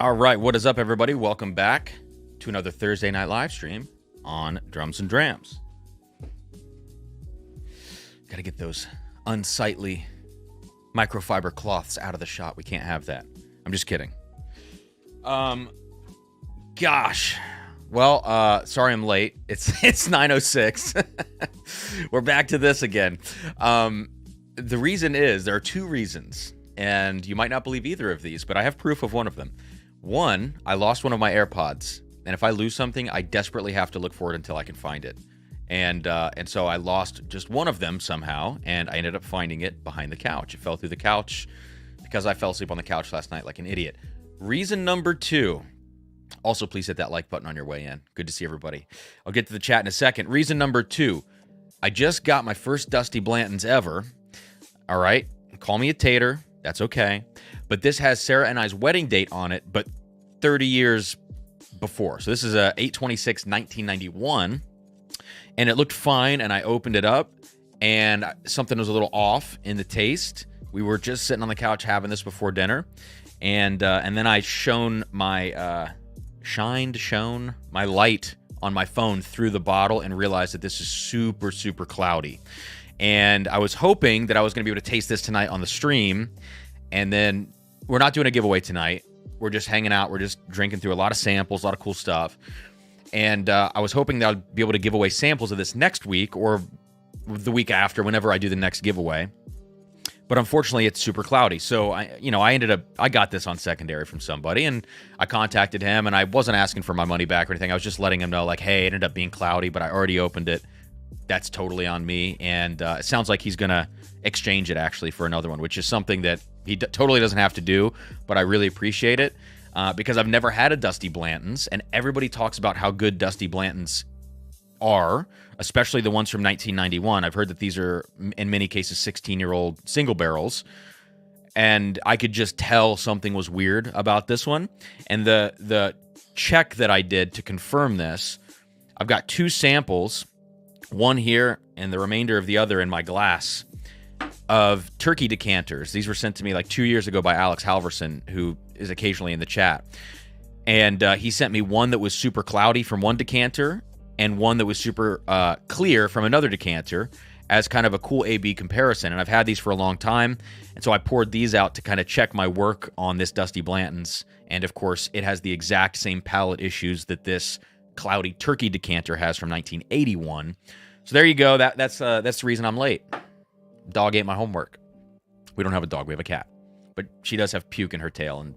All right, what is up, everybody? Welcome back to another Thursday night live stream on Drums and Drams. Got to get those unsightly microfiber cloths out of the shot. We can't have that. I'm just kidding. Gosh. Well, sorry I'm late. It's 9:06. We're back to this again. The reason is, there are two reasons, and you might not believe either of these, but I have proof of one of them. One, I lost one of my AirPods, and if I lose something, I desperately have to look for it until I can find it. And so I lost just one of them somehow, and I ended up finding it behind the couch. It fell through the couch because I fell asleep on the couch last night like an idiot. Reason number two, also please hit that like button on your way in. Good to see everybody. I'll get to the chat in a second. Reason number two, I just got my first Dusty Blantons ever. All right, call me a tater. That's okay. But this has Sarah and I's wedding date on it, but 30 years before. So this is a 8/26/1991, and it looked fine, and I opened it up, and something was a little off in the taste. We were just sitting on the couch having this before dinner, and then I shined my light on my phone through the bottle and realized that this is super, super cloudy. And I was hoping that I was going to be able to taste this tonight on the stream. And then we're not doing a giveaway tonight. We're just hanging out. We're just drinking through a lot of samples, a lot of cool stuff. And I was hoping that I'd be able to give away samples of this next week or the week after, whenever I do the next giveaway. But unfortunately, it's super cloudy. So I got this on secondary from somebody, and I contacted him, and I wasn't asking for my money back or anything. I was just letting him know, like, hey, it ended up being cloudy, but I already opened it. That's totally on me. And it sounds like he's going to exchange it actually for another one, which is something that he totally doesn't have to do, but I really appreciate it because I've never had a Dusty Blanton's, and everybody talks about how good Dusty Blanton's are, especially the ones from 1991. I've heard that these are, in many cases, 16-year-old single barrels, and I could just tell something was weird about this one. And the check that I did to confirm this, I've got two samples, one here and the remainder of the other in my glass, of turkey decanters. These were sent to me like 2 years ago by Alex Halverson, who is occasionally in the chat. And he sent me one that was super cloudy from one decanter and one that was super clear from another decanter as kind of a cool A-B comparison. And I've had these for a long time. And so I poured these out to kind of check my work on this Dusty Blanton's. And of course, it has the exact same palate issues that this cloudy turkey decanter has from 1981. So there you go. That's the reason I'm late. Dog ate my homework. We don't have a dog. We have a cat. But she does have puke in her tail, and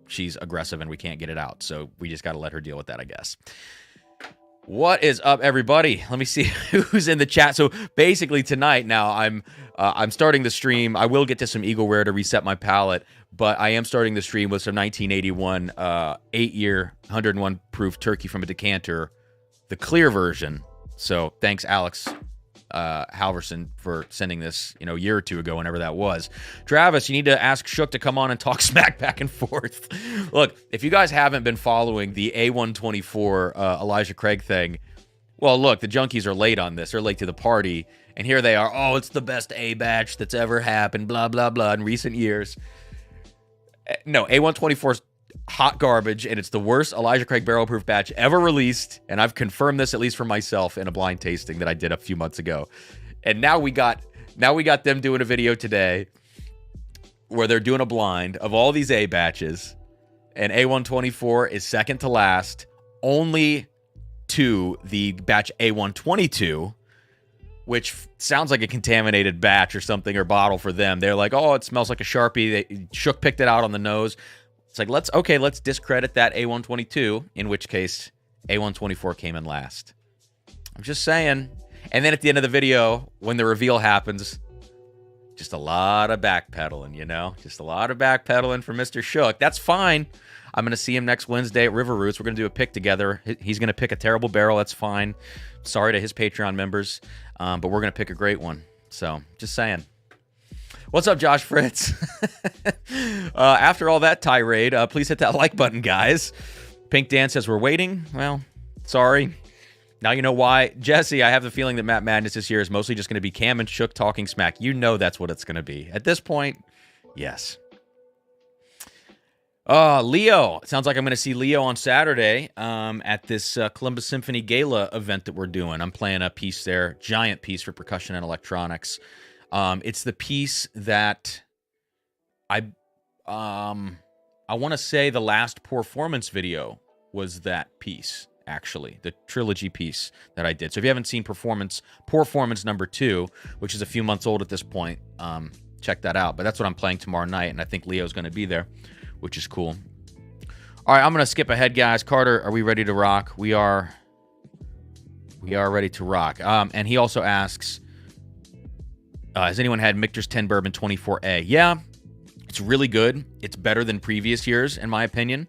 she's aggressive, and we can't get it out. So we just got to let her deal with that, I guess. What is up, everybody? Let me see who's in the chat. So basically tonight, now I'm starting the stream. I will get to some Eagleware to reset my palate, but I am starting the stream with some 1981 8-year 101 proof turkey from a decanter, the clear version. So thanks, Alex Halverson, for sending this, a year or two ago, whenever that was. Travis, you need to ask Shook to come on and talk smack back and forth. Look, if you guys haven't been following the A124 Elijah Craig thing, Well, look, the junkies are late on this. They're late to the party. And here they are. Oh, it's the best A batch that's ever happened, blah, blah, blah, in recent years. No, A124 is hot garbage, and it's the worst Elijah Craig barrel proof batch ever released. And I've confirmed this, at least for myself, in a blind tasting that I did a few months ago. And now we got them doing a video today where they're doing a blind of all these A batches. And A124 is second to last, only to the batch A122, which sounds like a contaminated batch or something, or bottle for them. They're like, oh, it smells like a Sharpie. Shook picked it out on the nose. It's like, let's discredit that A122, in which case A124 came in last. I'm just saying. And then at the end of the video, when the reveal happens, just a lot of backpedaling, you know? Just a lot of backpedaling for Mr. Shook. That's fine. I'm going to see him next Wednesday at River Roots. We're going to do a pick together. He's going to pick a terrible barrel. That's fine. Sorry to his Patreon members, but we're going to pick a great one. So, just saying. What's up, Josh Fritz? After all that tirade, please hit that like button, guys. Pink Dan says we're waiting. Well, sorry. Now you know why. Jesse, I have the feeling that Matt Madness this year is mostly just going to be Cam and Shook talking smack. You know that's what it's going to be. At this point, yes. Leo. It sounds like I'm going to see Leo on Saturday at this Columbus Symphony Gala event that we're doing. I'm playing a piece there, giant piece for percussion and electronics. It's the piece that I want to say the last performance video was that piece, actually, the trilogy piece that I did. So if you haven't seen performance number 2, which is a few months old at this point, check that out. But that's what I'm playing tomorrow night, and I think Leo's going to be there, which is cool. All right, I'm going to skip ahead, guys. Carter, are we ready to rock? We are ready to rock. And he also asks, has anyone had Michter's 10 Bourbon 24A? Yeah, it's really good. It's better than previous years, in my opinion.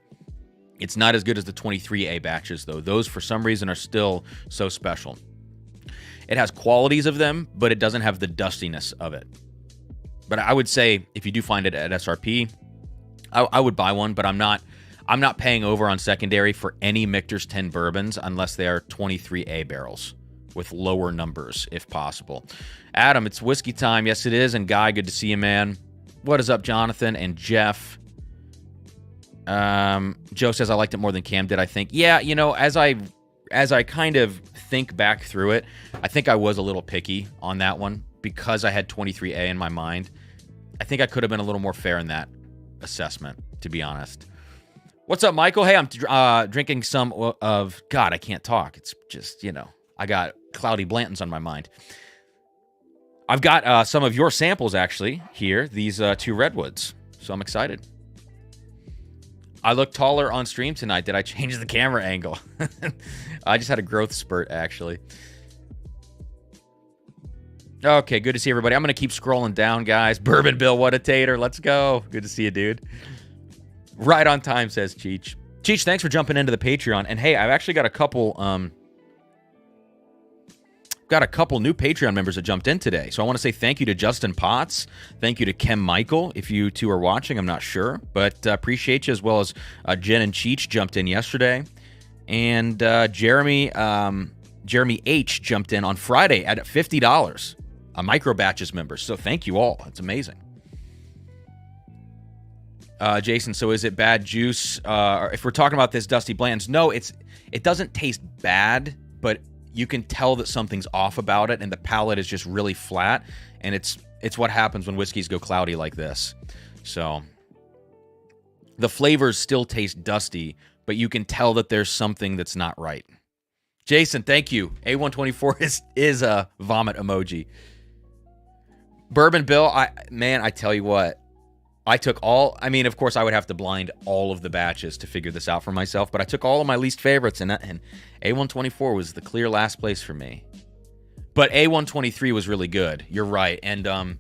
It's not as good as the 23A batches, though. Those, for some reason, are still so special. It has qualities of them, but it doesn't have the dustiness of it. But I would say, if you do find it at SRP, I would buy one, but I'm not paying over on secondary for any Michter's 10 bourbons unless they are 23A barrels with lower numbers, if possible. Adam, it's whiskey time. Yes, it is. And Guy, good to see you, man. What is up, Jonathan and Jeff? Joe says I liked it more than Cam did, I think. Yeah, you know, as I kind of think back through it, I think I was a little picky on that one because I had 23A in my mind. I think I could have been a little more fair in that assessment, to be honest. What's up, Michael? Hey, I'm drinking some of... God, I can't talk. It's just, you know, I got cloudy Blantons on my mind. I've got some of your samples, actually, here. These 2 Redwoods. So I'm excited. I look taller on stream tonight. Did I change the camera angle? I just had a growth spurt, actually. Okay, good to see everybody. I'm going to keep scrolling down, guys. Bourbon Bill, what a tater. Let's go. Good to see you, dude. Right on time, says Cheech. Cheech, thanks for jumping into the Patreon. And hey, I've actually got a couple new Patreon members that jumped in today. So I want to say thank you to Justin Potts. Thank you to Kem Michael. If you two are watching, I'm not sure. But appreciate you, as well as Jen and Cheech jumped in yesterday. And Jeremy H. jumped in on Friday at $50. A Micro Batches member. So thank you all. It's amazing. Jason, so is it bad juice? If we're talking about this Dusty Blanton's, no, it doesn't taste bad, but you can tell that something's off about it, and the palate is just really flat, and it's what happens when whiskeys go cloudy like this. So the flavors still taste dusty, but you can tell that there's something that's not right. Jason, thank you. A124 is a vomit emoji. Bourbon Bill, I tell you what, I took all, I mean, of course, I would have to blind all of the batches to figure this out for myself, but I took all of my least favorites, and A124 was the clear last place for me. But A123 was really good. You're right. And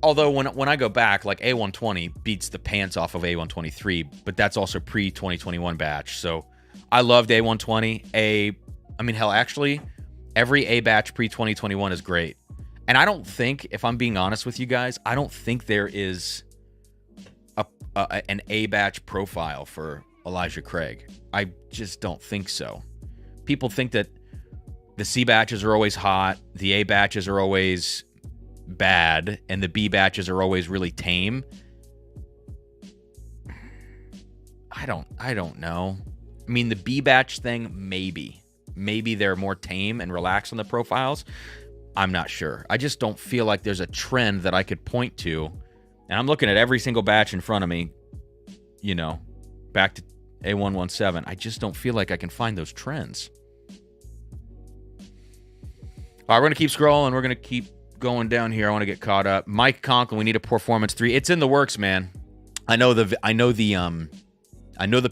although when I go back, like A120 beats the pants off of A123, but that's also pre-2021 batch. So I loved A120. Hell, actually, every A batch pre-2021 is great. And I don't think, if I'm being honest with you guys, I don't think there is an A batch profile for Elijah Craig. I just don't think so. People think that The C batches are always hot. The A batches are always bad. And the B batches are always really tame. I don't know. I mean, the B batch thing, maybe. Maybe they're more tame and relaxed on the profiles. I'm not sure. I just don't feel like there's a trend that I could point to. And I'm looking at every single batch in front of me, you know, back to A117. I just don't feel like I can find those trends. All right, we're going to keep scrolling. We're going to keep going down here. I want to get caught up. Mike Conklin, we need a Performance 3. It's in the works, man. I know the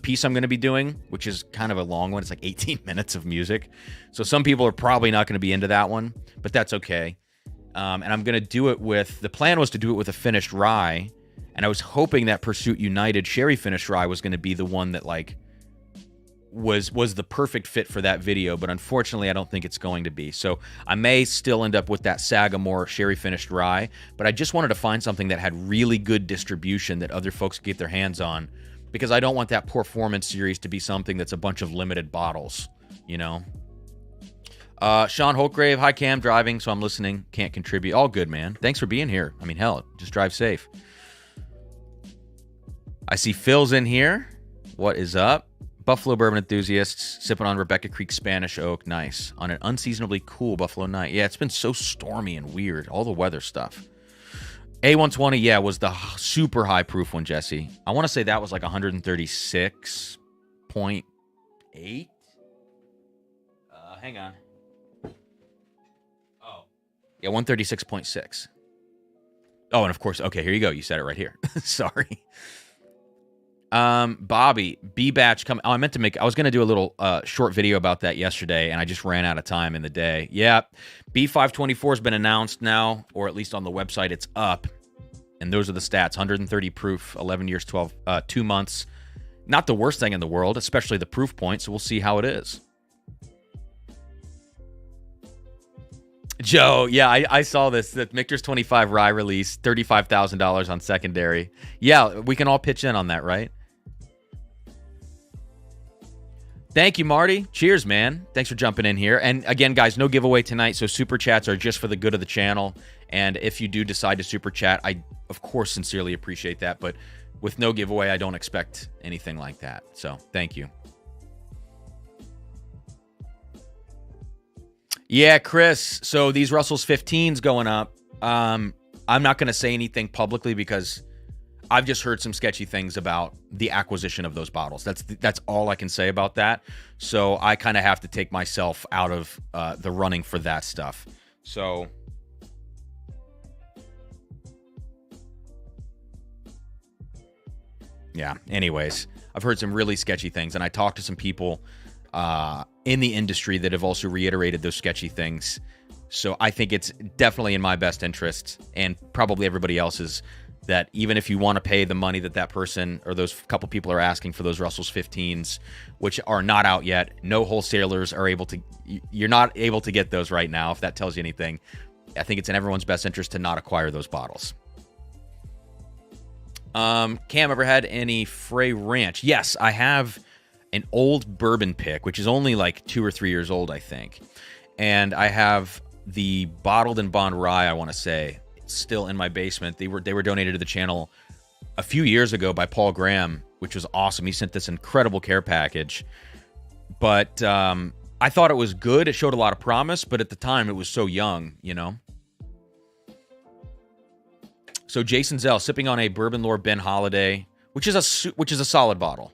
piece I'm going to be doing, which is kind of a long one. It's like 18 minutes of music. So some people are probably not going to be into that one, but that's okay. And I'm going to do it with, the plan was to do it with a finished rye. And I was hoping that Pursuit United Sherry finished rye was going to be the one that like was the perfect fit for that video. But unfortunately, I don't think it's going to be. So I may still end up with that Sagamore Sherry finished rye. But I just wanted to find something that had really good distribution that other folks could get their hands on. Because I don't want that Performance series to be something that's a bunch of limited bottles, you know? Sean Holtgrave, hi Cam, driving, so I'm listening. Can't contribute. All good, man. Thanks for being here. I mean, hell, just drive safe. I see Phil's in here. What is up? Buffalo bourbon enthusiasts sipping on Rebecca Creek Spanish Oak. Nice. On an unseasonably cool Buffalo night. Yeah, it's been so stormy and weird. All the weather stuff. A120, yeah, was the super high proof one, Jesse. I want to say that was like 136.8. Hang on. Oh. Yeah, 136.6. Oh, and of course, okay, here you go. You said it right here. Sorry. Bobby, B-Batch coming. Oh, I was going to do a little short video about that yesterday, and I just ran out of time in the day. Yeah, B524 has been announced now, or at least on the website, it's up. And those are the stats, 130 proof, 11 years, 2 months. Not the worst thing in the world, especially the proof point, so we'll see how it is. Joe, yeah, I saw this. The Michter's 25 rye release, $35,000 on secondary. Yeah, we can all pitch in on that, right? Thank you, Marty. Cheers, man. Thanks for jumping in here. And again, guys, no giveaway tonight, so super chats are just for the good of the channel. And if you do decide to super chat, I, of course, sincerely appreciate that. But with no giveaway, I don't expect anything like that. So thank you. Yeah, Chris. So these Russell's 15s going up. I'm not going to say anything publicly because I've just heard some sketchy things about the acquisition of those bottles. That's all I can say about that. So I kind of have to take myself out of the running for that stuff. So yeah, anyways, I've heard some really sketchy things, and I talked to some people in the industry that have also reiterated those sketchy things. So I think it's definitely in my best interest, and probably everybody else's, that even if you want to pay the money that person or those couple people are asking for those Russell's 15s, which are not out yet, no wholesalers are able to, you're not able to get those right now, if that tells you anything. I think it's in everyone's best interest to not acquire those bottles. Cam, ever had any Frey Ranch? Yes, I have an old bourbon pick, which is only like 2 or 3 years old, I think. And I have the bottled and bond rye, I want to say, still in my basement. They were donated to the channel a few years ago by Paul Graham, which was awesome. He sent this incredible care package. But I thought it was good. It showed a lot of promise, but at the time it was so young, you know. So Jason Zell sipping on a Bourbon Lore Ben Holiday, which is a solid bottle.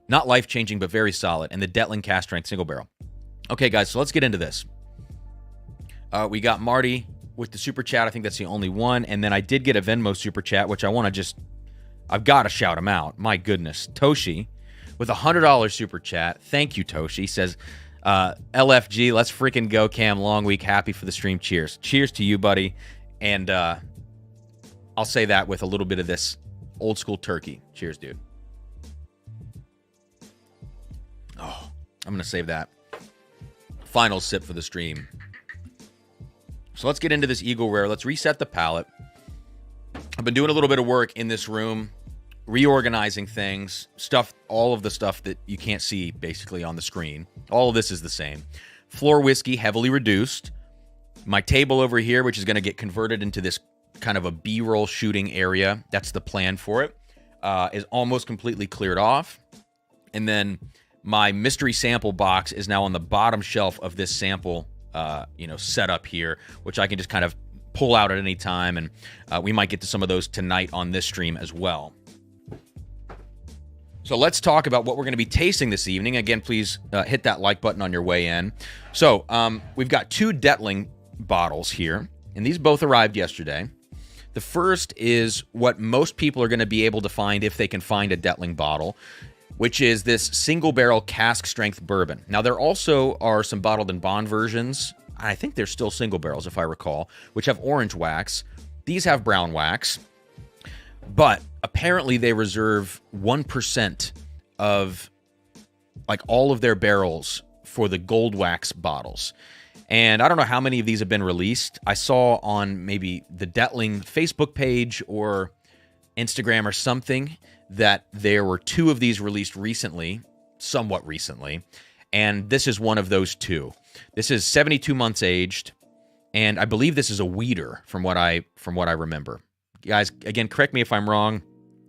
Not life-changing, but very solid. And the Dettling cast strength single barrel. Okay, guys, so let's get into this. We got Marty with the super chat. I think that's the only one. And then I did get a Venmo super chat, which I've got to shout him out. My goodness. Toshi with a $100 super chat. Thank you, Toshi. Says, LFG, let's freaking go, Cam. Long week. Happy for the stream. Cheers. Cheers to you, buddy. And I'll say that with a little bit of this old school turkey. Cheers, dude. Oh, I'm going to save that final sip for the stream. So let's get into this Eagle Rare. Let's reset the palate. I've been doing a little bit of work in this room, reorganizing things, all of the stuff that you can't see basically on the screen. All of this is the same. floor whiskey, heavily reduced. My table over here, which is going to get converted into this kind of a B-roll shooting area. That's the plan for it. Is almost completely cleared off. And then my mystery sample box is now on the bottom shelf of this sample, setup here, which I can just kind of pull out at any time. And we might get to some of those tonight on this stream as well. So let's talk about what we're going to be tasting this evening. Again, please hit that like button on your way in. So we've got 2 Dettling bottles here, and these both arrived yesterday. The first is what most people are going to be able to find if they can find a Dettling bottle, which is this single barrel cask strength bourbon. Now, there also are some bottled and bond versions. I think they're still single barrels, if I recall, which have orange wax. These have brown wax. But apparently they reserve 1% of like all of their barrels for the gold wax bottles. And I don't know how many of these have been released. I saw on maybe the Dettling Facebook page or Instagram or something that there were 2 of these released recently, somewhat recently. And this is one of those 2. This is 72 months aged. And I believe this is a weeder from what I remember. Guys, again, correct me if I'm wrong.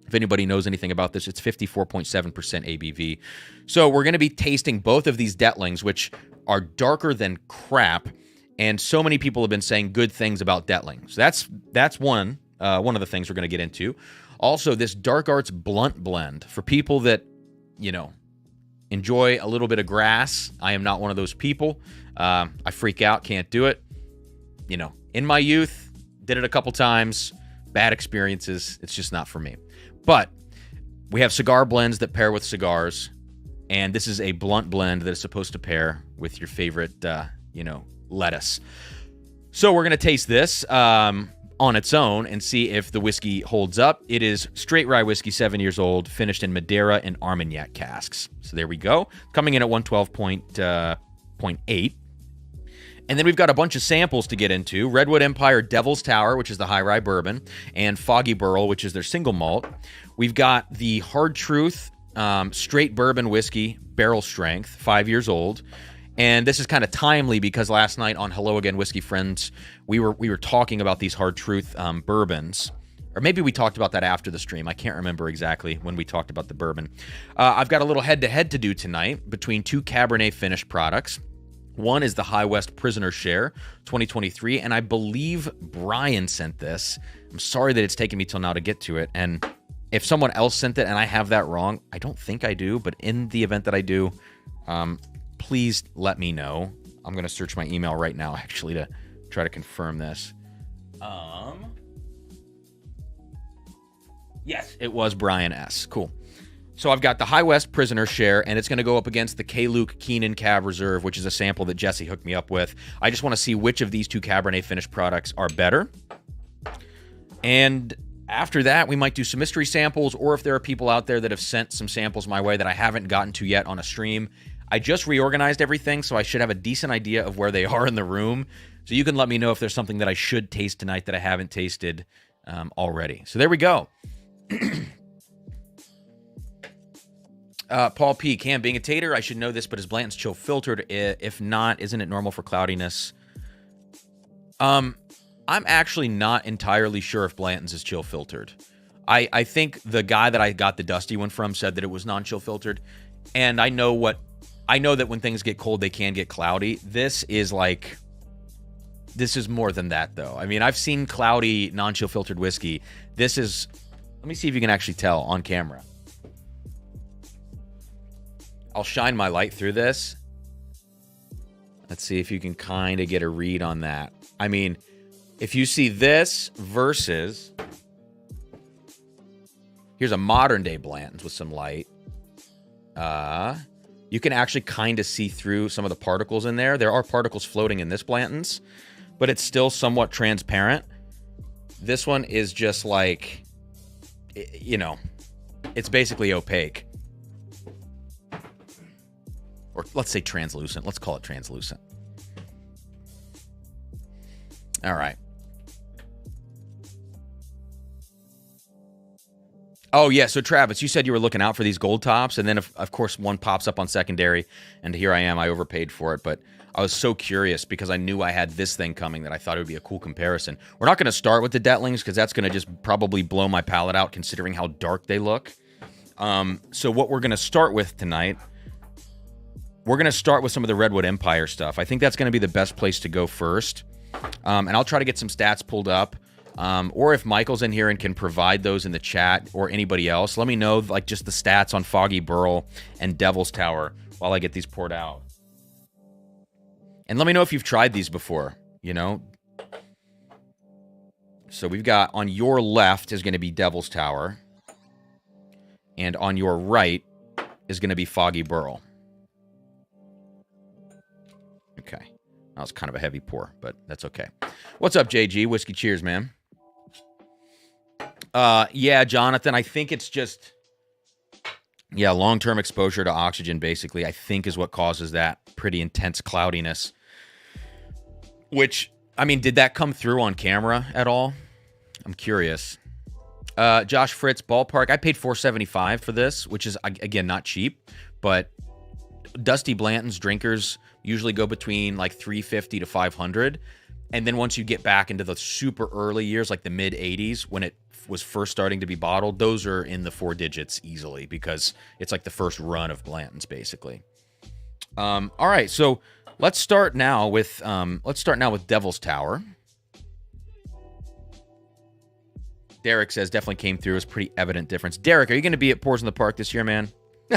If anybody knows anything about this, it's 54.7% ABV. So we're going to be tasting both of these Dettlings, which are darker than crap. And so many people have been saying good things about Dettling. So that's one of the things we're going to get into. Also, this Dark Arts Blunt Blend. For people that, enjoy a little bit of grass, I am not one of those people. I freak out, can't do it. In my youth, did it a couple times. Bad experiences. It's just not for me. But we have cigar blends that pair with cigars, and this is a blunt blend that is supposed to pair with your favorite, lettuce. So we're going to taste this on its own and see if the whiskey holds up. It is straight rye whiskey, 7 years old, finished in Madeira and Armagnac casks. So there we go. Coming in at 112.8. And then we've got a bunch of samples to get into. Redwood Empire Devil's Tower, which is the high rye bourbon, and Foggy Burl, which is their single malt. We've got the Hard Truth straight bourbon whiskey, barrel strength, 5 years old. And this is kind of timely because last night on Hello Again Whiskey Friends, we were talking about these Hard Truth bourbons. Or maybe we talked about that after the stream. I can't remember exactly when we talked about the bourbon. I've got a little head-to-head to do tonight between 2 Cabernet finished products. One is the High West Prisoner Share 2023, and I believe Brian sent this. I'm sorry that it's taken me till now to get to it, and if someone else sent it and I have that wrong, I don't think I do, but in the event that I do, please let me know. I'm going to search my email right now, actually, to try to confirm this. Yes, it was Brian S. Cool. So I've got the High West Prisoner Share, and it's going to go up against the K-Luke Keenan Cab Reserve, which is a sample that Jesse hooked me up with. I just want to see which of these 2 Cabernet finished products are better. And after that, we might do some mystery samples, or if there are people out there that have sent some samples my way that I haven't gotten to yet on a stream. I just reorganized everything, so I should have a decent idea of where they are in the room. So you can let me know if there's something that I should taste tonight that I haven't tasted already. So there we go. Paul P. Cam, being a tater, I should know this, but is Blanton's chill filtered? If not, isn't it normal for cloudiness? I'm actually not entirely sure if Blanton's is chill filtered. I think the guy that I got the dusty one from said that it was non-chill filtered, and I know that when things get cold, they can get cloudy. This is more than that, though. I mean, I've seen cloudy non-chill filtered whiskey. This is, let me see if you can actually tell on camera. I'll shine my light through this. Let's see if you can kind of get a read on that. I mean, if you see this versus, here's a modern day Blanton's with some light. You can actually kind of see through some of the particles in there. There are particles floating in this Blanton's, but it's still somewhat transparent. This one is just like, it's basically opaque. Or let's say translucent. Let's call it translucent. All right. Oh, yeah. So, Travis, you said you were looking out for these gold tops. And then, of course, one pops up on secondary. And here I am. I overpaid for it. But I was so curious because I knew I had this thing coming that I thought it would be a cool comparison. We're not going to start with the Dettlings because that's going to just probably blow my palate out considering how dark they look. So what we're going to start with tonight, we're going to start with some of the Redwood Empire stuff. I think that's going to be the best place to go first. And I'll try to get some stats pulled up. Or if Michael's in here and can provide those in the chat or anybody else, let me know like just the stats on Foggy Burl and Devil's Tower while I get these poured out. And let me know if you've tried these before, you know. So we've got on your left is going to be Devil's Tower. And on your right is going to be Foggy Burl. Okay. That was kind of a heavy pour, but that's okay. What's up, JG? Whiskey cheers, man. Yeah, Jonathan, I think it's just, yeah, long-term exposure to oxygen, basically, I think is what causes that pretty intense cloudiness. Which, I mean, did that come through on camera at all? I'm curious. Josh Fritz, ballpark, I paid $4.75 for this, which is, again, not cheap, but Dusty Blanton's drinkers usually go between like $350 to $500. And then once you get back into the super early years, like the mid-'80s, when it was first starting to be bottled, those are in the 4 digits easily because it's like the first run of Blanton's, basically. All right, so let's start now with Devil's Tower. Derek says definitely came through. It's pretty evident difference. Derek, are you going to be at Pours in the Park this year, man?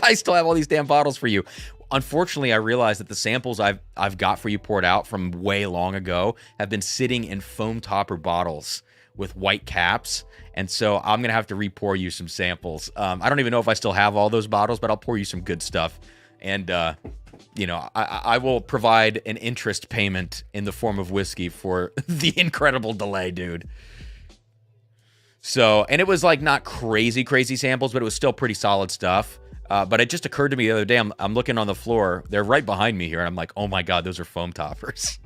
I still have all these damn bottles for you. Unfortunately, I realized that the samples I've got for you poured out from way long ago have been sitting in foam topper bottles with white caps, and so I'm going to have to re-pour you some samples. I don't even know if I still have all those bottles, but I'll pour you some good stuff. And, you know, I will provide an interest payment in the form of whiskey for the incredible delay, dude. So, and it was like not crazy samples, but it was still pretty solid stuff. But it just occurred to me the other day, I'm looking on the floor. They're right behind me here, and I'm like, oh my God, those are foam toppers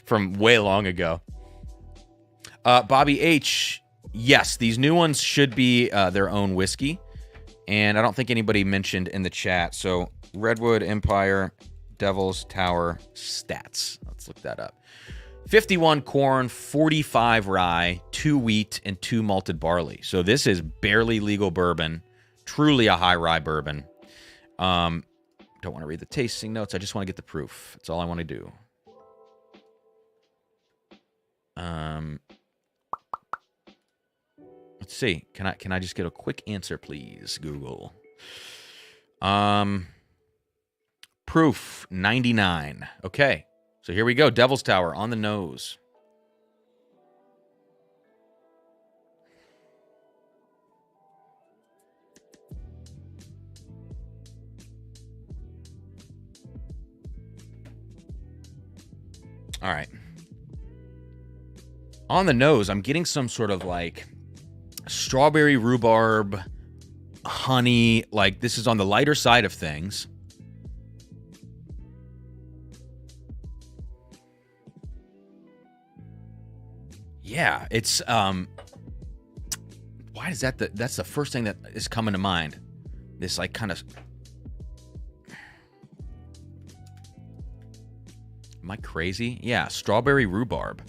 from way long ago. Bobby H, yes, these new ones should be their own whiskey. And I don't think anybody mentioned in the chat. So Redwood Empire, Devil's Tower stats. Let's look that up. 51 corn, 45 rye, 2 wheat, and 2 malted barley. So this is barely legal bourbon. Truly a high rye bourbon. Don't want to read the tasting notes. I just want to get the proof. That's all I want to do. Let's see. Can I just get a quick answer, please, Google? Proof 99. Okay. So here we go. Devil's Tower on the nose. All right. On the nose, I'm getting some sort of like strawberry rhubarb, honey. Like this is on the lighter side of things. Yeah, it's why is that that's the first thing that is coming to mind. This like kind of, am I crazy? Yeah, strawberry rhubarb,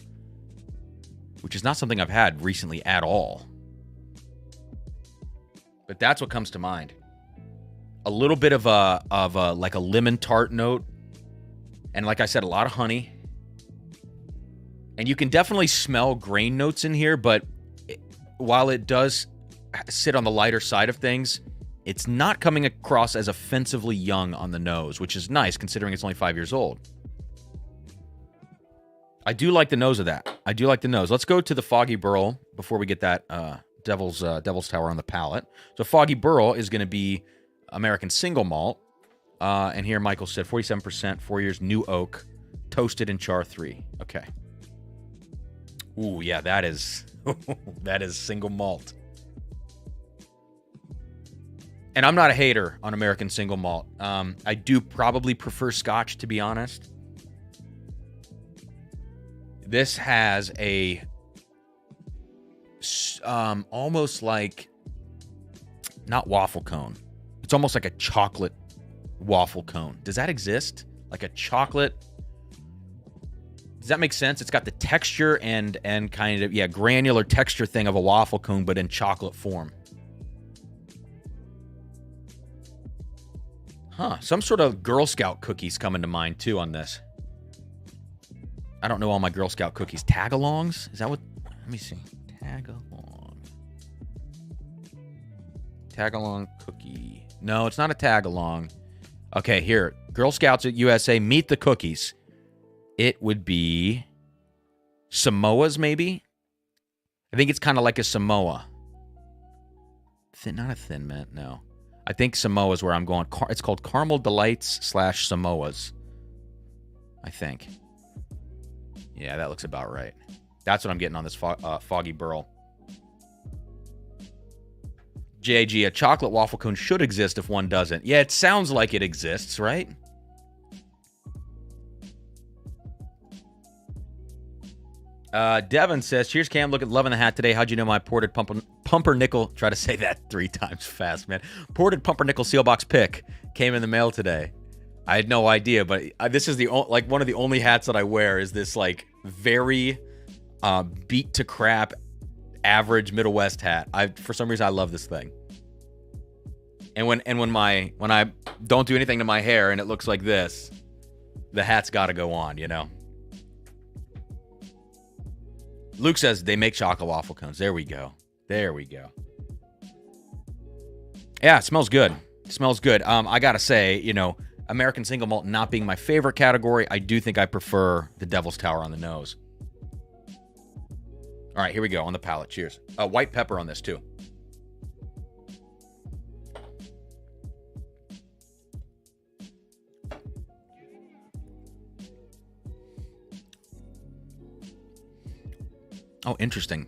which is not something I've had recently at all. But that's what comes to mind. A little bit of a like a lemon tart note, and like I said, a lot of honey. And you can definitely smell grain notes in here, but while it does sit on the lighter side of things, it's not coming across as offensively young on the nose, which is nice considering it's only 5 years old. I do like the nose of that. I do like the nose. Let's go to the Foggy Burl before we get that Devil's Tower on the palate. So Foggy Burl is going to be American single malt. And here Michael said 47%, 4 years, new oak, toasted in char 3. Okay. Ooh, yeah, that is that is single malt. And I'm not a hater on American single malt. I do probably prefer Scotch, to be honest. This has a almost like, not waffle cone. It's almost like a chocolate waffle cone. Does that exist? Like a chocolate Does that make sense? It's got the texture and kind of, yeah, granular texture thing of a waffle cone, but in chocolate form. Huh. Some sort of Girl Scout cookies coming to mind, too, on this. I don't know all my Girl Scout cookies. Tagalongs? Is that what? Let me see. Tagalong. Tagalong cookie. No, it's not a tagalong. Okay, here. Girl Scouts at USA, meet the cookies. It would be Samoas, maybe? I think it's kind of like a Samoa. Not a Thin Mint, no. I think Samoa is where I'm going. It's called Caramel Delights / Samoas. I think. Yeah, that looks about right. That's what I'm getting on this Foggy Burl. JG, a chocolate waffle cone should exist if one doesn't. Yeah, it sounds like it exists, right? Devin says, cheers, Cam. Loving the hat today. How'd you know my ported pumpernickel? Try to say that 3 times fast, man. Ported pumpernickel seal box pick came in the mail today. I had no idea, but this is one of the only hats that I wear is this like very beat to crap average Middle West hat. For some reason I love this thing. And when I don't do anything to my hair and it looks like this, the hat's got to go on, you know. Luke says they make chocolate waffle cones. There we go. There we go. Yeah, it smells good. It smells good. I got to say, you know, American single malt not being my favorite category, I do think I prefer the Devil's Tower on the nose. All right, here we go on the palate. Cheers. White pepper on this too. Oh, interesting.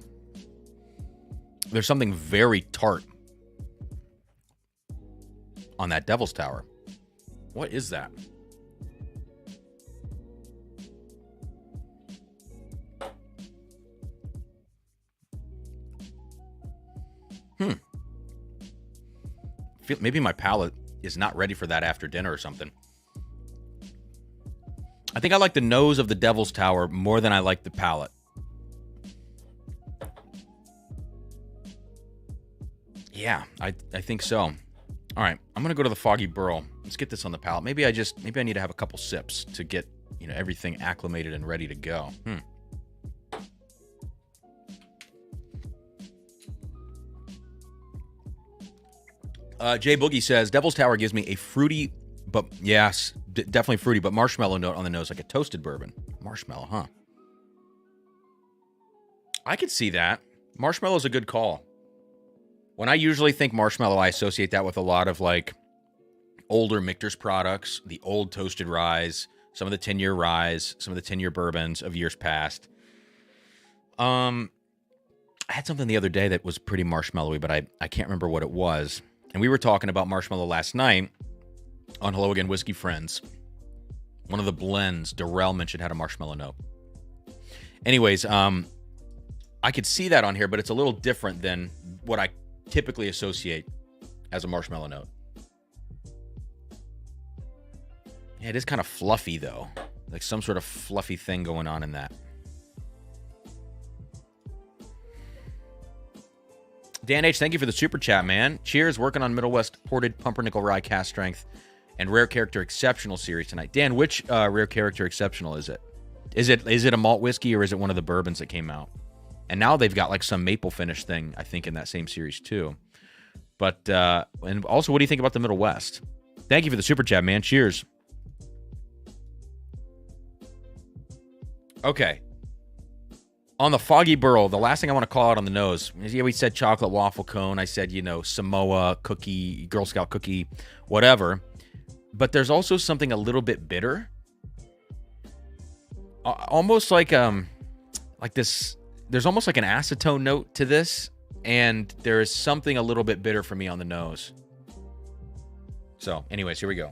There's something very tart on that Devil's Tower. What is that? Maybe my palate is not ready for that after dinner or something. I think I like the nose of the Devil's Tower more than I like the palate. Yeah, I think so. All right, I'm gonna go to the Foggy Burl. Let's get this on the palate. Maybe I need to have a couple sips to get, you know, everything acclimated and ready to go. Jay Boogie says Devil's Tower gives me a fruity, but yes, definitely fruity, but marshmallow note on the nose, like a toasted bourbon. Marshmallow, huh? I could see that. Marshmallow's a good call. When I usually think marshmallow, I associate that with a lot of like older Michter's products, the old toasted ryes, some of the 10-year ryes, some of the 10-year bourbons of years past. I had something the other day that was pretty marshmallowy, but I can't remember what it was. And we were talking about marshmallow last night on Hello Again Whiskey Friends. One of the blends Darrell mentioned had a marshmallow note. Anyways, I could see that on here, but it's a little different than what I typically associate as a marshmallow note. Yeah, it is kind of fluffy, though. Like some sort of fluffy thing going on in that. Dan H., thank you for the super chat, man. Cheers, working on Middle West Ported Pumpernickel Rye Cast Strength and Rare Character Exceptional series tonight. Dan, which Rare Character Exceptional is it? Is it a malt whiskey or is it one of the bourbons that came out? And now they've got like some maple finish thing, I think, in that same series too. But, and also, what do you think about the Middle West? Thank you for the super chat, man. Cheers. Okay. On the Foggy Burl, the last thing I want to call out on the nose is, yeah, we said chocolate waffle cone. I said, you know, Samoa cookie, Girl Scout cookie, whatever. But there's also something a little bit bitter. Almost like this, there's almost like an acetone note to this. And there is something a little bit bitter for me on the nose. So, anyways, here we go.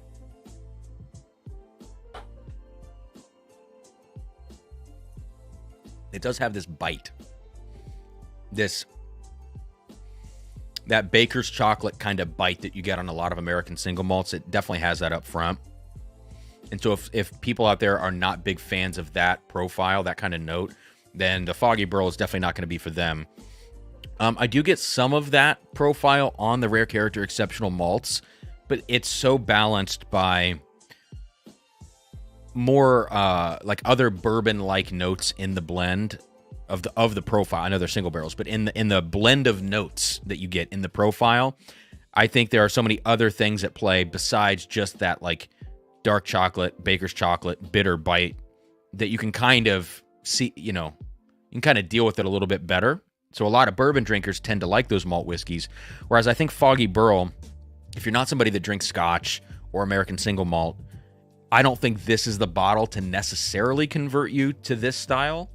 It does have this bite. That baker's chocolate kind of bite that you get on a lot of American single malts. It definitely has that up front. And so if people out there are not big fans of that profile, that kind of note, then the Foggy Burl is definitely not going to be for them. I do get some of that profile on the Rare Character Exceptional Malts, but it's so balanced by more like other bourbon-like notes in the blend of the profile. I know they're single barrels, but in the blend of notes that you get in the profile, I think there are so many other things at play besides just that like dark chocolate, baker's chocolate, bitter bite that you can kind of see, you can kind of deal with it a little bit better. So a lot of bourbon drinkers tend to like those malt whiskeys, whereas I think Foggy Burl, if you're not somebody that drinks Scotch or American single malt, I don't think this is the bottle to necessarily convert you to this style.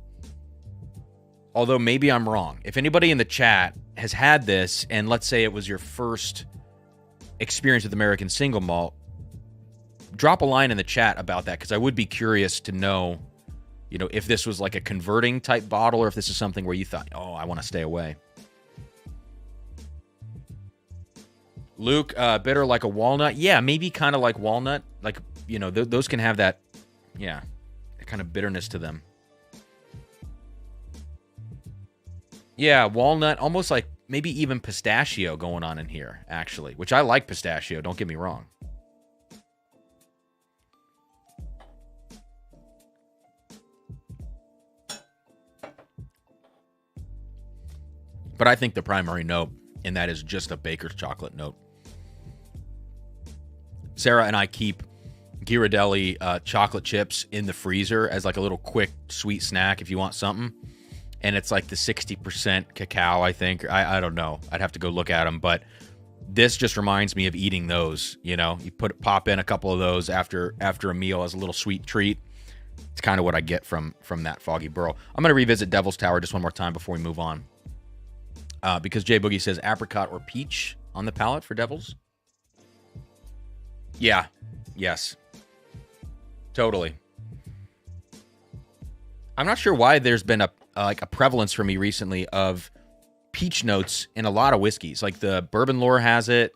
Although maybe I'm wrong. If anybody in the chat has had this, and let's say it was your first experience with American single malt, drop a line in the chat about that, because I would be curious to know, if this was like a converting type bottle, or if this is something where you thought, oh, I want to stay away. Luke, bitter like a walnut. Yeah, maybe kind of like walnut. Like, those can have that, kind of bitterness to them. Yeah, walnut, almost like maybe even pistachio going on in here, actually, which I like pistachio, don't get me wrong. But I think the primary note in that is just a baker's chocolate note. Sarah and I keep Ghirardelli chocolate chips in the freezer as like a little quick sweet snack if you want something. And it's like the 60% cacao, I think. I don't know. I'd have to go look at them. But this just reminds me of eating those, You pop in a couple of those after a meal as a little sweet treat. It's kind of what I get from that Foggy Burl. I'm going to revisit Devil's Tower just one more time before we move on. Because Jay Boogie says apricot or peach on the palate for Devils. Yeah. Yes. Totally. I'm not sure why there's been a prevalence for me recently of peach notes in a lot of whiskeys. Like the Bourbon Lore has it.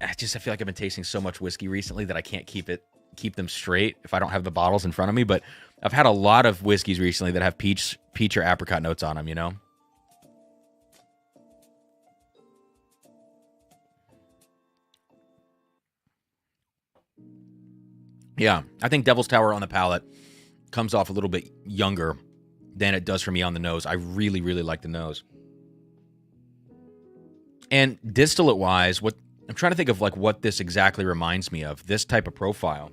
I feel like I've been tasting so much whiskey recently that I can't keep them straight if I don't have the bottles in front of me. But I've had a lot of whiskeys recently that have peach or apricot notes on them, Yeah, I think Devil's Tower on the palate comes off a little bit younger than it does for me on the nose. I really, really like the nose. And distillate-wise, I'm trying to think of like what this exactly reminds me of, this type of profile.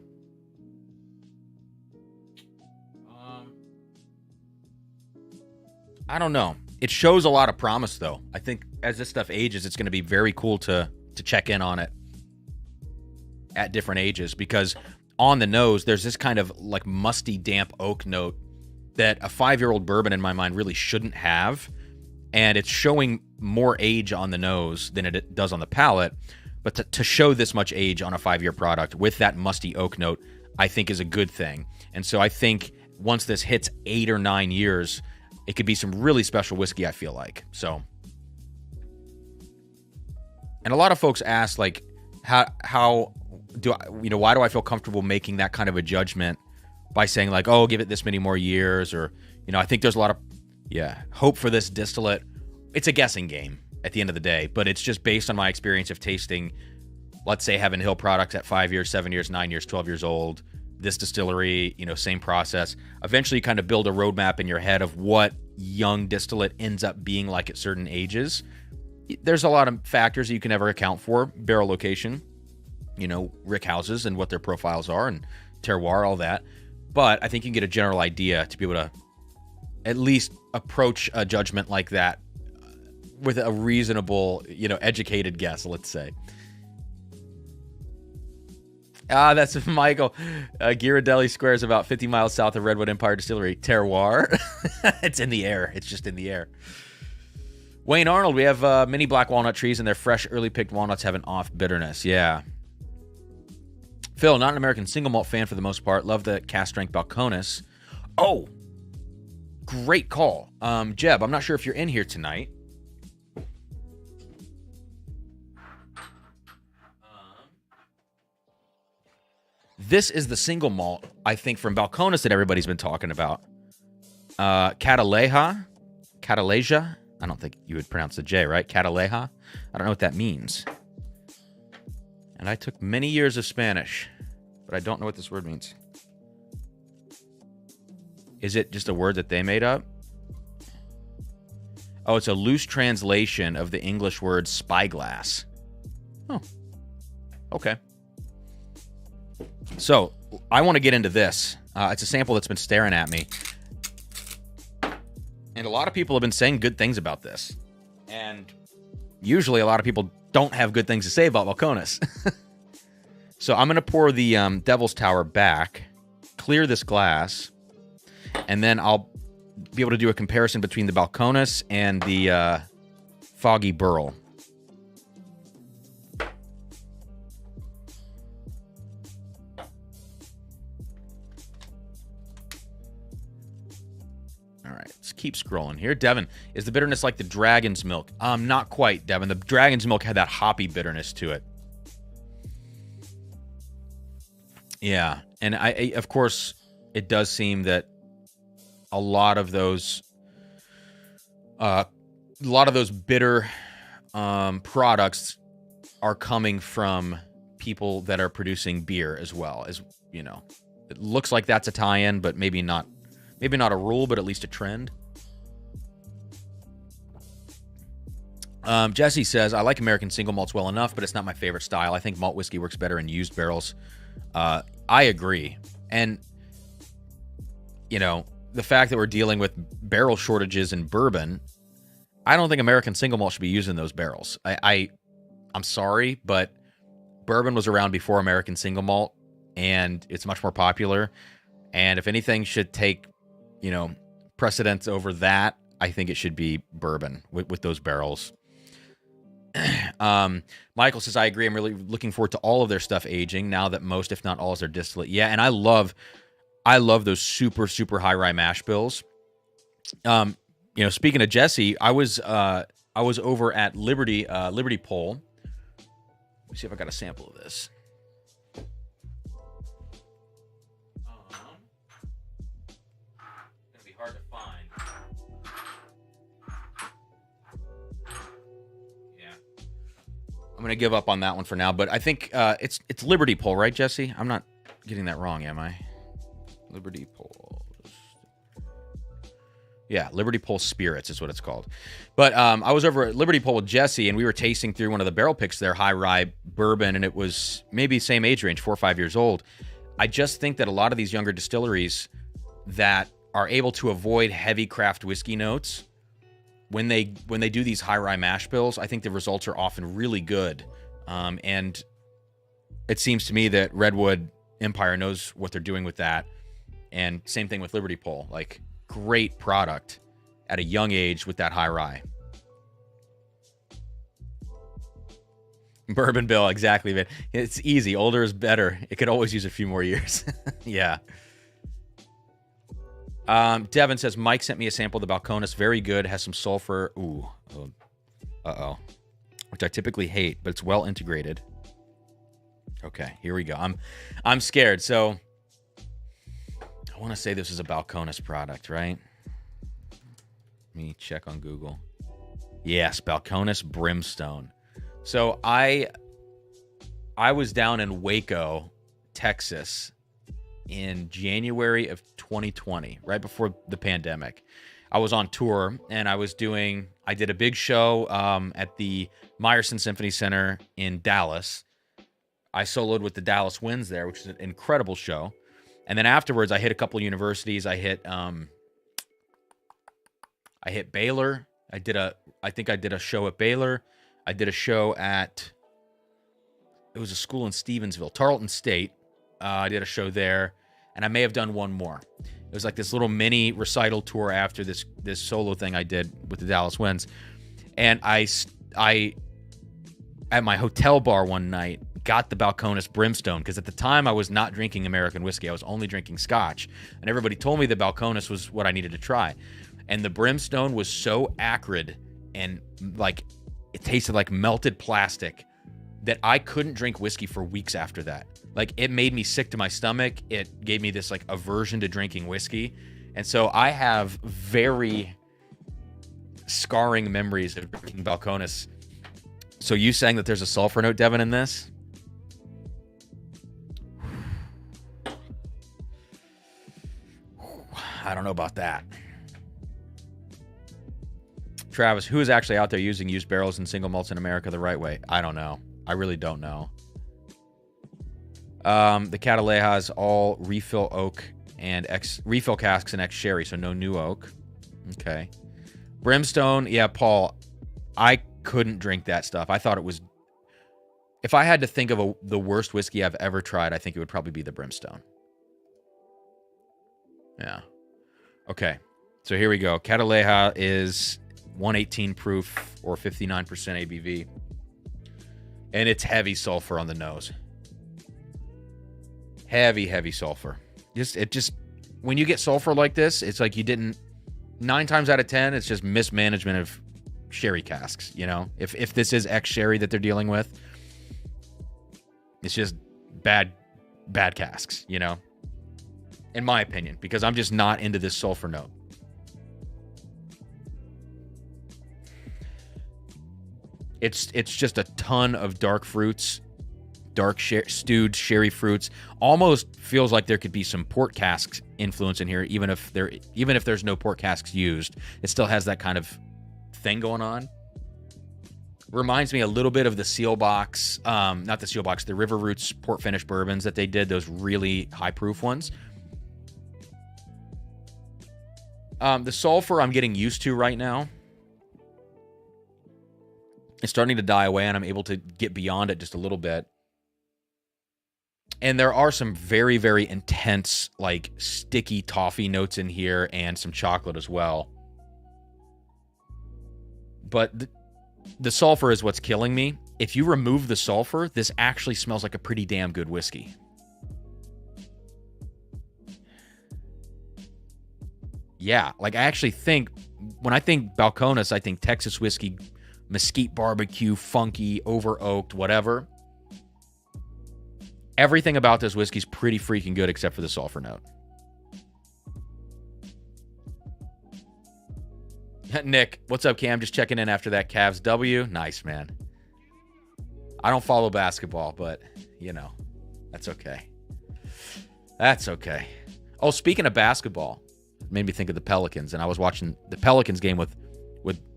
I don't know. It shows a lot of promise, though. I think as this stuff ages, it's going to be very cool to check in on it at different ages, because on the nose, there's this kind of like musty, damp oak note that a 5-year-old bourbon in my mind really shouldn't have. And it's showing more age on the nose than it does on the palate. But to show this much age on a 5-year product with that musty oak note, I think is a good thing. And so I think once this hits 8 or 9 years, it could be some really special whiskey, I feel like. So, and a lot of folks ask, like, how do I, why do I feel comfortable making that kind of a judgment by saying like, oh, give it this many more years, or, I think there's a lot of, hope for this distillate. It's a guessing game at the end of the day, but it's just based on my experience of tasting, let's say, Heaven Hill products at 5 years, 7 years, 9 years, 12 years old, this distillery, same process. Eventually you kind of build a roadmap in your head of what young distillate ends up being like at certain ages. There's a lot of factors that you can never account for. Barrel location, rick houses and what their profiles are, and terroir, all that. But I think you can get a general idea to be able to at least approach a judgment like that with a reasonable, educated guess, let's say. That's Michael. Ghirardelli Square is about 50 miles south of Redwood Empire Distillery. Terroir. It's in the air. It's just in the air. Wayne Arnold, we have mini black walnut trees, and their fresh, early picked walnuts have an off bitterness. Yeah. Phil, not an American single malt fan for the most part. Love the cast strength Balcones. Oh, great call. Jeb, I'm not sure if you're in here tonight. This is the single malt, I think, from Balcones that everybody's been talking about. Cataleja. I don't think you would pronounce the J, right? Cataleja. I don't know what that means. And I took many years of Spanish, but I don't know what this word means. Is it just a word that they made up? Oh, it's a loose translation of the English word spyglass. Oh, okay. So, I want to get into this. It's a sample that's been staring at me. And a lot of people have been saying good things about this. And usually a lot of people don't have good things to say about Balcones. So I'm going to pour the Devil's Tower back, clear this glass, and then I'll be able to do a comparison between the Balcones and the Foggy Burl. All right, let's keep scrolling here. Devin, is the bitterness like the Dragon's Milk? Not quite, Devin. The Dragon's Milk had that hoppy bitterness to it. Yeah, and I of course, it does seem that a lot of those bitter products are coming from people that are producing beer as well. As you know, it looks like that's a tie-in, but maybe not. Maybe not a rule, but at least a trend. Jesse says, I like American single malts well enough, but it's not my favorite style. I think malt whiskey works better in used barrels. I agree. And, you know, the fact that we're dealing with barrel shortages in bourbon, I don't think American single malt should be using those barrels. I'm sorry, but bourbon was around before American single malt, and it's much more popular. And if anything should take, you know, precedence over that, I think it should be bourbon with those barrels. Michael says, I agree. I'm really looking forward to all of their stuff aging now that most, if not all, is their distillate. Yeah, and I love those super, super high rye mash bills. You know, speaking of Jesse, I was over at Liberty Pole. Let me see if I got a sample of this. Gonna be hard to find. I'm going to give up on that one for now, but I think it's Liberty Pole, right, Jesse? I'm not getting that wrong, am I? Liberty Pole. Yeah, Liberty Pole Spirits is what it's called. But I was over at Liberty Pole with Jesse, and we were tasting through one of the barrel picks there, high rye bourbon, and it was maybe same age range, 4 or 5 years old. I just think that a lot of these younger distilleries that are able to avoid heavy craft whiskey notes, when they do these high rye mash bills, I think the results are often really good. And it seems to me that Redwood Empire knows what they're doing with that. And same thing with Liberty Pole. Like, great product at a young age with that high rye. Bourbon bill, exactly, man. It's easy. Older is better. It could always use a few more years. Yeah. Devin says, Mike sent me a sample of the Balcones. Very good. Has some sulfur. Ooh. Uh-oh. Which I typically hate, but it's well integrated. Okay, here we go. I'm scared. So, I want to say this is a Balcones product, right? Let me check on Google. Yes, Balcones Brimstone. So, I was down in Waco, Texas, in January of 2020, right before the pandemic. I was on tour, and I did a big show at the Meyerson Symphony Center in Dallas. I soloed with the Dallas Winds there, which is an incredible show. And then afterwards, I hit a couple of universities. I hit Baylor. I think I did a show at Baylor. I did a show at, it was a school in Stevensville, Tarleton State. I did a show there, and I may have done one more. It was like this little mini recital tour after this solo thing I did with the Dallas Winds. And I at my hotel bar one night, got the Balcones Brimstone, because at the time I was not drinking American whiskey. I was only drinking Scotch. And everybody told me the Balcones was what I needed to try. And the Brimstone was so acrid and like it tasted like melted plastic that I couldn't drink whiskey for weeks after that. Like, it made me sick to my stomach. It gave me this, like, aversion to drinking whiskey. And so I have very scarring memories of drinking Balcones. So you saying that there's a sulfur note, Devin, in this? I don't know about that. Travis, who is actually out there using used barrels and single malts in America the right way? I don't know. I really don't know. The Cataleja is all refill oak and refill casks and ex-sherry, so no new oak. Okay. Brimstone, yeah, Paul, I couldn't drink that stuff. I thought it was... If I had to think of the worst whiskey I've ever tried, I think it would probably be the Brimstone. Yeah. Okay. So here we go. Cataleja is 118 proof or 59% ABV. And it's heavy sulfur on the nose. Heavy, heavy sulfur. When you get sulfur like this, it's like you didn't... 9 times out of 10, it's just mismanagement of sherry casks, you know? If this is ex-sherry that they're dealing with, it's just bad casks, you know? In my opinion, because I'm just not into this sulfur note. It's just a ton of dark fruits, stewed sherry fruits. Almost feels like there could be some port casks influence in here, even if there's no port casks used. It still has that kind of thing going on. Reminds me a little bit of the Seal Box, not the Seal Box, the River Roots port finish bourbons that they did, those really high proof ones. The sulfur I'm getting used to right now. It's starting to die away, and I'm able to get beyond it just a little bit. And there are some very, very intense, like, sticky toffee notes in here and some chocolate as well. But the sulfur is what's killing me. If you remove the sulfur, this actually smells like a pretty damn good whiskey. Yeah, like, I actually think, when I think Balcones, I think Texas whiskey, mesquite barbecue, funky, over-oaked, whatever. Everything about this whiskey is pretty freaking good except for the sulfur note. Nick, what's up, Cam? Just checking in after that Cavs W. Nice, man. I don't follow basketball, but, you know, that's okay. That's okay. Oh, speaking of basketball, it made me think of the Pelicans, and I was watching the Pelicans game with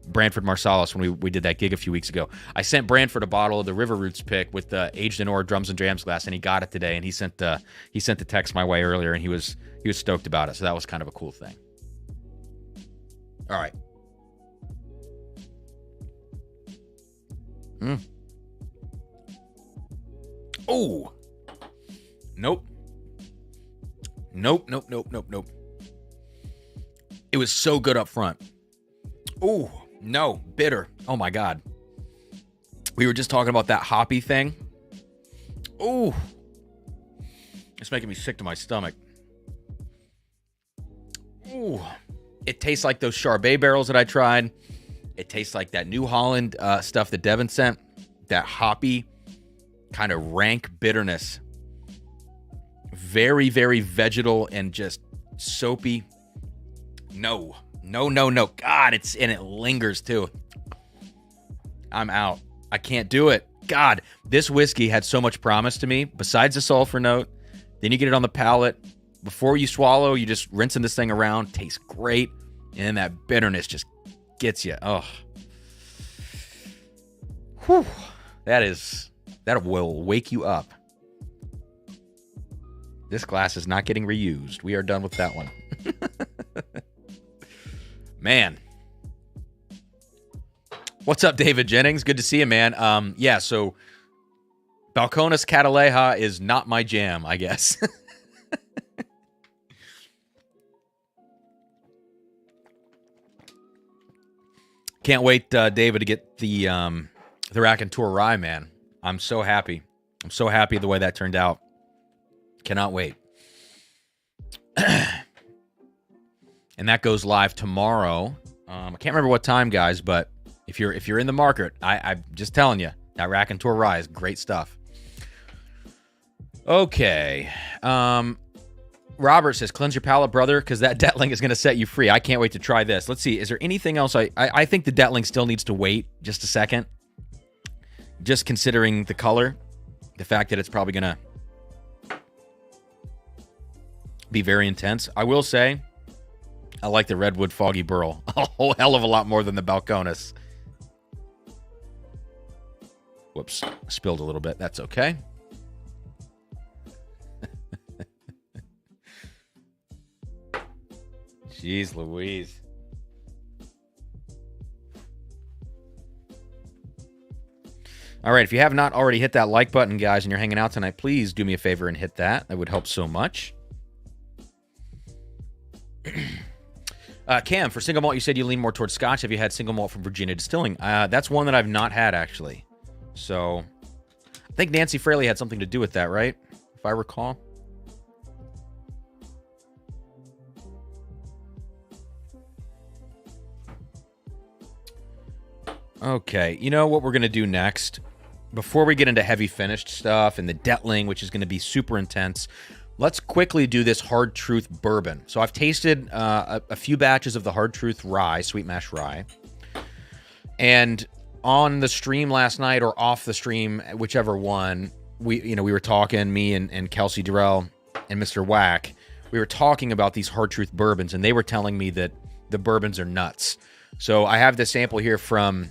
Branford Marsalis when we did that gig a few weeks ago. I sent Branford a bottle of the River Roots pick with the aged in ore Drums and Drams glass, and he got it today, and he sent the text my way earlier, and he was stoked about it. So that was kind of a cool thing. All right. Oh. Nope. Nope. It was so good up front. Oh. No, bitter. Oh, my God. We were just talking about that hoppy thing. Ooh. It's making me sick to my stomach. Ooh. It tastes like those Charbet barrels that I tried. It tastes like that New Holland stuff that Devin sent. That hoppy, kind of rank bitterness. Very, very vegetal and just soapy. No. God, it lingers too. I'm out. I can't do it. God, this whiskey had so much promise to me. Besides the sulfur note, then you get it on the palate. Before you swallow, you just rinsing this thing around. Tastes great. And then that bitterness just gets you. Oh. Whew. That will wake you up. This glass is not getting reused. We are done with that one. Man. What's up, David Jennings? Good to see you, man. Yeah, so Balcones Cataleja is not my jam, I guess. Can't wait, David, to get the Raconteur Rye, man. I'm so happy. I'm so happy the way that turned out. Cannot wait. And that goes live tomorrow. I can't remember what time, guys, but if you're in the market, I'm just telling you, That Raconteur Rye is great stuff. Okay. Robert says, cleanse your palate, brother, because that Dettling is going to set you free. I can't wait to try this. Let's see. Is there anything else? I think the Dettling still needs to wait just a second. Just considering the color. The fact that it's probably going to be very intense. I will say, I like the Redwood Foggy Burl a whole hell of a lot more than the Balcones. Whoops. Spilled a little bit. That's okay. Jeez Louise. All right, if you have not already hit that like button, guys, and you're hanging out tonight, please do me a favor and hit that. That would help so much. Cam, for single malt, you said you lean more towards Scotch. Have you had single malt from Virginia Distilling? That's one that I've not had, actually. So, I think Nancy Fraley had something to do with that, right? If I recall. Okay, you know what we're going to do next? Before we get into heavy finished stuff and the Dettling, which is going to be super intense, let's quickly do this Hard Truth bourbon. So I've tasted a few batches of the Hard Truth rye, sweet mash rye. And on the stream last night or off the stream, whichever one, we were talking, me and Kelsey Durrell and Mr. Wack, we were talking about these Hard Truth bourbons, and they were telling me that the bourbons are nuts. So I have this sample here from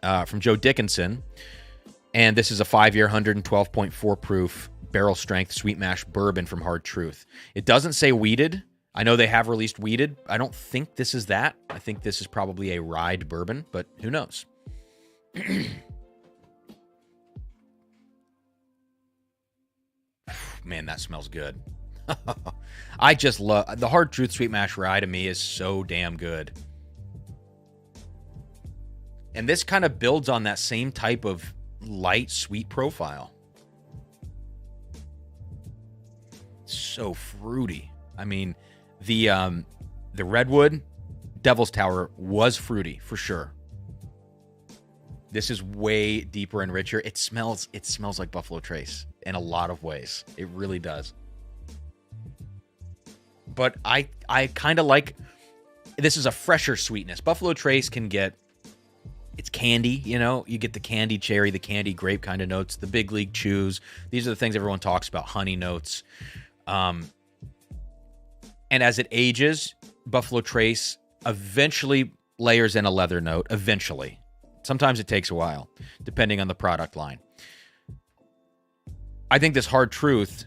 Joe Dickinson, and this is a 5-year, 112.4 proof barrel strength sweet mash bourbon from Hard Truth. It doesn't say wheated. I know they have released wheated. I don't think this is that. I think this is probably a rye bourbon, but who knows? Man, that smells good. I just love the Hard Truth sweet mash rye. To me is so damn good. And this kind of builds on that same type of light, sweet profile. So fruity. I mean, the Redwood Devil's Tower was fruity for sure. This is way deeper and richer. It smells like Buffalo Trace in a lot of ways. It really does. But I kind of like, this is a fresher sweetness. Buffalo Trace can get, it's candy, you know, you get the candy cherry, the candy grape kind of notes, the big league chews. These are the things everyone talks about, honey notes. And as it ages, Buffalo Trace eventually layers in a leather note, eventually. Sometimes it takes a while, depending on the product line. I think this Hard Truth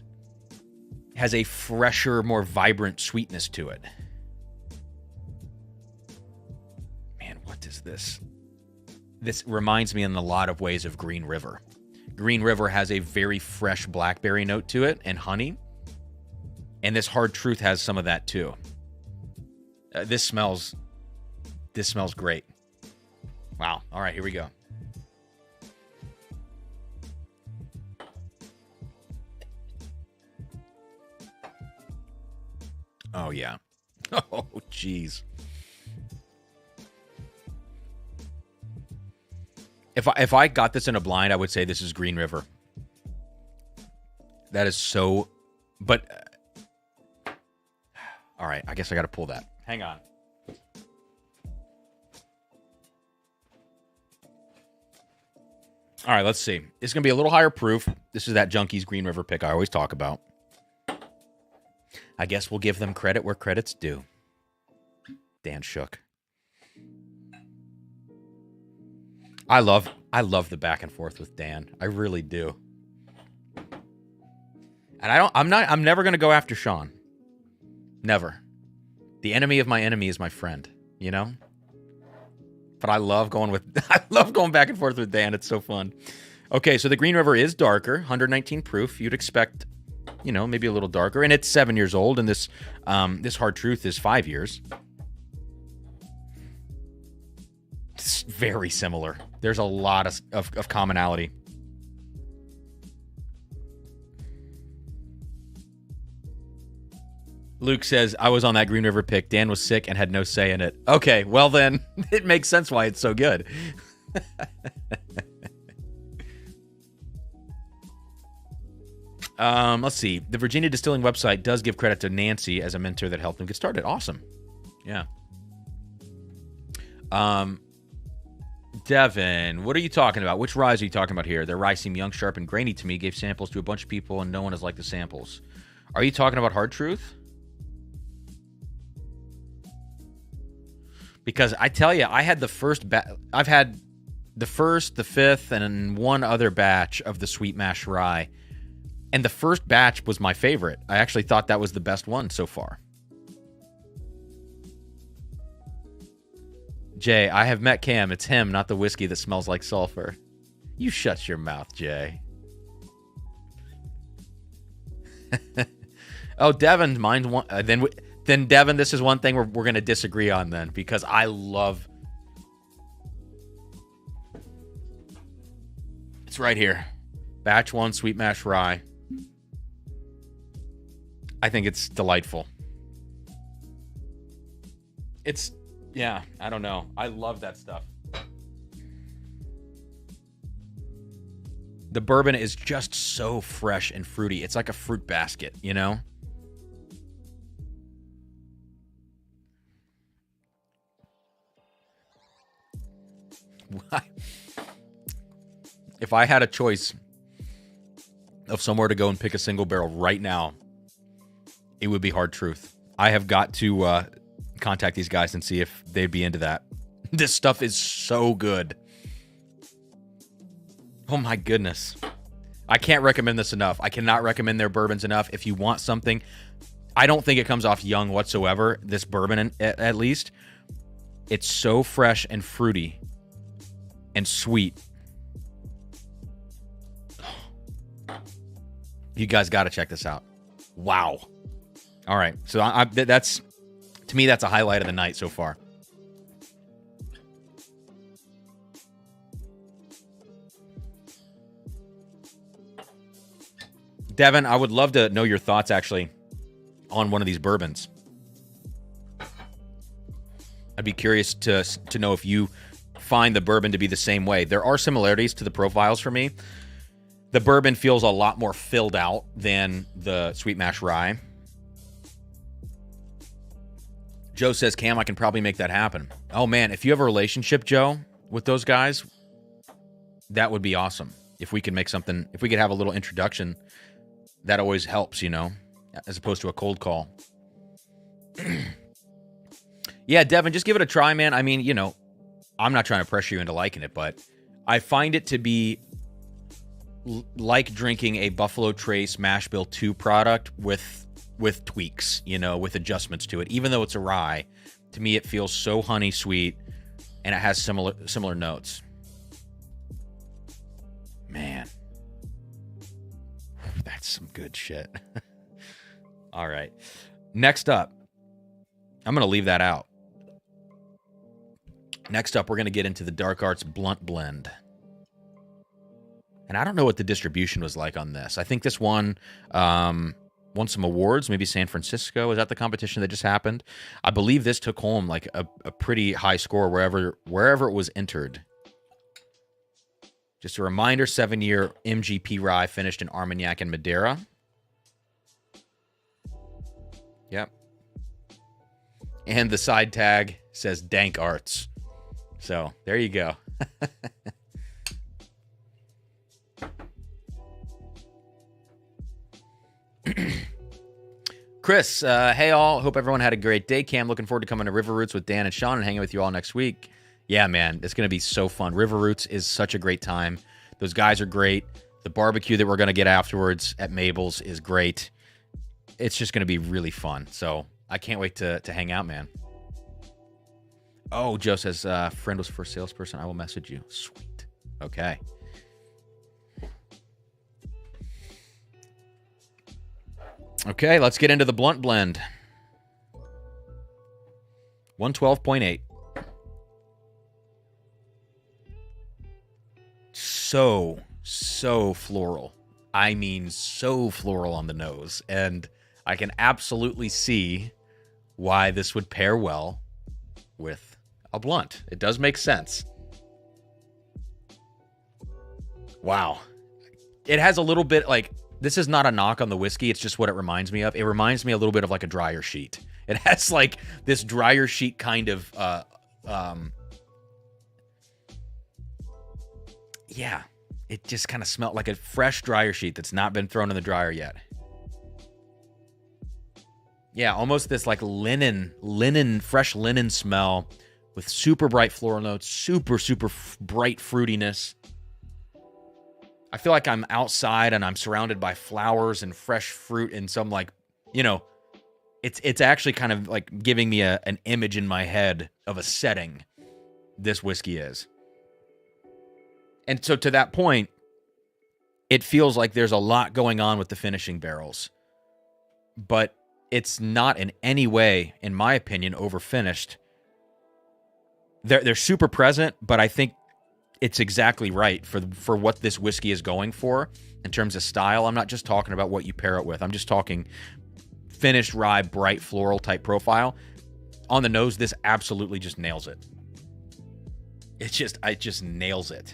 has a fresher, more vibrant sweetness to it. Man, what is this? This reminds me in a lot of ways of Green River. Green River has a very fresh blackberry note to it and honey. And this Hard Truth has some of that too. This smells great. Wow. All right, here we go. Oh, yeah. Oh, jeez. If I got this in a blind, I would say this is Green River. That is so... But... all right, I guess I got to pull that. Hang on. All right, let's see. It's going to be a little higher proof. This is that Junkies Green River pick I always talk about. I guess we'll give them credit where credit's due. Dan shook. I love the back and forth with Dan. I really do. And I'm never going to go after Sean. Never. The enemy of my enemy is my friend, you know? But I love going back and forth with Dan. It's so fun. Okay, so the Green River is darker, 119 proof. You'd expect, you know, maybe a little darker. And it's 7 years old, and this Hard Truth is 5 years. It's very similar. There's a lot of commonality. Luke says, I was on that Green River pick. Dan was sick and had no say in it. Okay, well then, it makes sense why it's so good. Let's see. The Virginia Distilling website does give credit to Nancy as a mentor that helped him get started. Awesome. Yeah. Devin, what are you talking about? Which ryes are you talking about here? Their rye seem young, sharp, and grainy to me. Gave samples to a bunch of people, and no one has liked the samples. Are you talking about Hard Truth? Because I tell you, I had the first I've had the first, the fifth, and one other batch of the sweet mash rye. And the first batch was my favorite. I actually thought that was the best one so far. Jay, I have met Cam. It's him, not the whiskey that smells like sulfur. You shut your mouth, Jay. Oh, Devin, mine's one. Then Devin, this is one thing we're going to disagree on then, because I love. It's right here. Batch 1 sweet mash rye. I think it's delightful. It's, yeah, I don't know. I love that stuff. The bourbon is just so fresh and fruity. It's like a fruit basket, you know? If I had a choice of somewhere to go and pick a single barrel right now, it would be Hard Truth. I have got to contact these guys and see if they'd be into that. This stuff is so good. Oh my goodness. I can't recommend this enough. I cannot recommend their bourbons enough. If you want something, I don't think it comes off young whatsoever, this bourbon at least. It's so fresh and fruity and sweet. You guys got to check this out. Wow. All right. So that's, to me, that's a highlight of the night so far. Devin, I would love to know your thoughts, actually, on one of these bourbons. I'd be curious to know if you find the bourbon to be the same way. There are similarities to the profiles for me. The bourbon feels a lot more filled out than the sweet mash rye. Joe says, Cam, I can probably make that happen. Oh, man, if you have a relationship, Joe, with those guys, that would be awesome. If we could make something, if we could have a little introduction, that always helps, you know, as opposed to a cold call. Yeah, Devin, just give it a try, man. I mean, you know, I'm not trying to pressure you into liking it, but I find it to be like drinking a Buffalo Trace Mash Bill 2 product with tweaks, you know, with adjustments to it. Even though it's a rye, to me it feels so honey sweet, and it has similar notes. Man, that's some good shit. All right, next up, I'm gonna leave that out. Next up, we're gonna get into the Dark Arts Blunt Blend. And I don't know what the distribution was like on this. I think this one won some awards, maybe San Francisco. Is that the competition that just happened? I believe this took home like a pretty high score wherever it was entered. Just a reminder, 7-year MGP rye finished in Armagnac and Madeira. Yep. And the side tag says Dank Arts. So there you go. Chris, hey all. Hope everyone had a great day. Cam, looking forward to coming to River Roots with Dan and Sean and hanging with you all next week. Yeah, man, it's going to be so fun. River Roots is such a great time. Those guys are great. The barbecue that we're going to get afterwards at Mabel's is great. It's just going to be really fun. So I can't wait to hang out, man. Oh, Joe says, friend was first salesperson. I will message you. Sweet. Okay. Okay, let's get into the blunt blend. 112.8. So floral. I mean, so floral on the nose. And I can absolutely see why this would pair well with a blunt. It does make sense. Wow. It has a little bit like this is not a knock on the whiskey. It's just what it reminds me of. It reminds me a little bit of like a dryer sheet. It has like this dryer sheet kind of, yeah, it just kind of smelled like a fresh dryer sheet that's not been thrown in the dryer yet. Yeah, almost this like fresh linen smell with super bright floral notes, super bright fruitiness. I feel like I'm outside and I'm surrounded by flowers and fresh fruit and some like, you know, it's actually kind of like giving me an image in my head of a setting this whiskey is. And so to that point, it feels like there's a lot going on with the finishing barrels. But it's not in any way, in my opinion, overfinished. They're super present, but I think it's exactly right for what this whiskey is going for in terms of style. I'm not just talking about what you pair it with. I'm just talking finished rye, bright floral type profile. On the nose, this absolutely just nails it. It just nails it.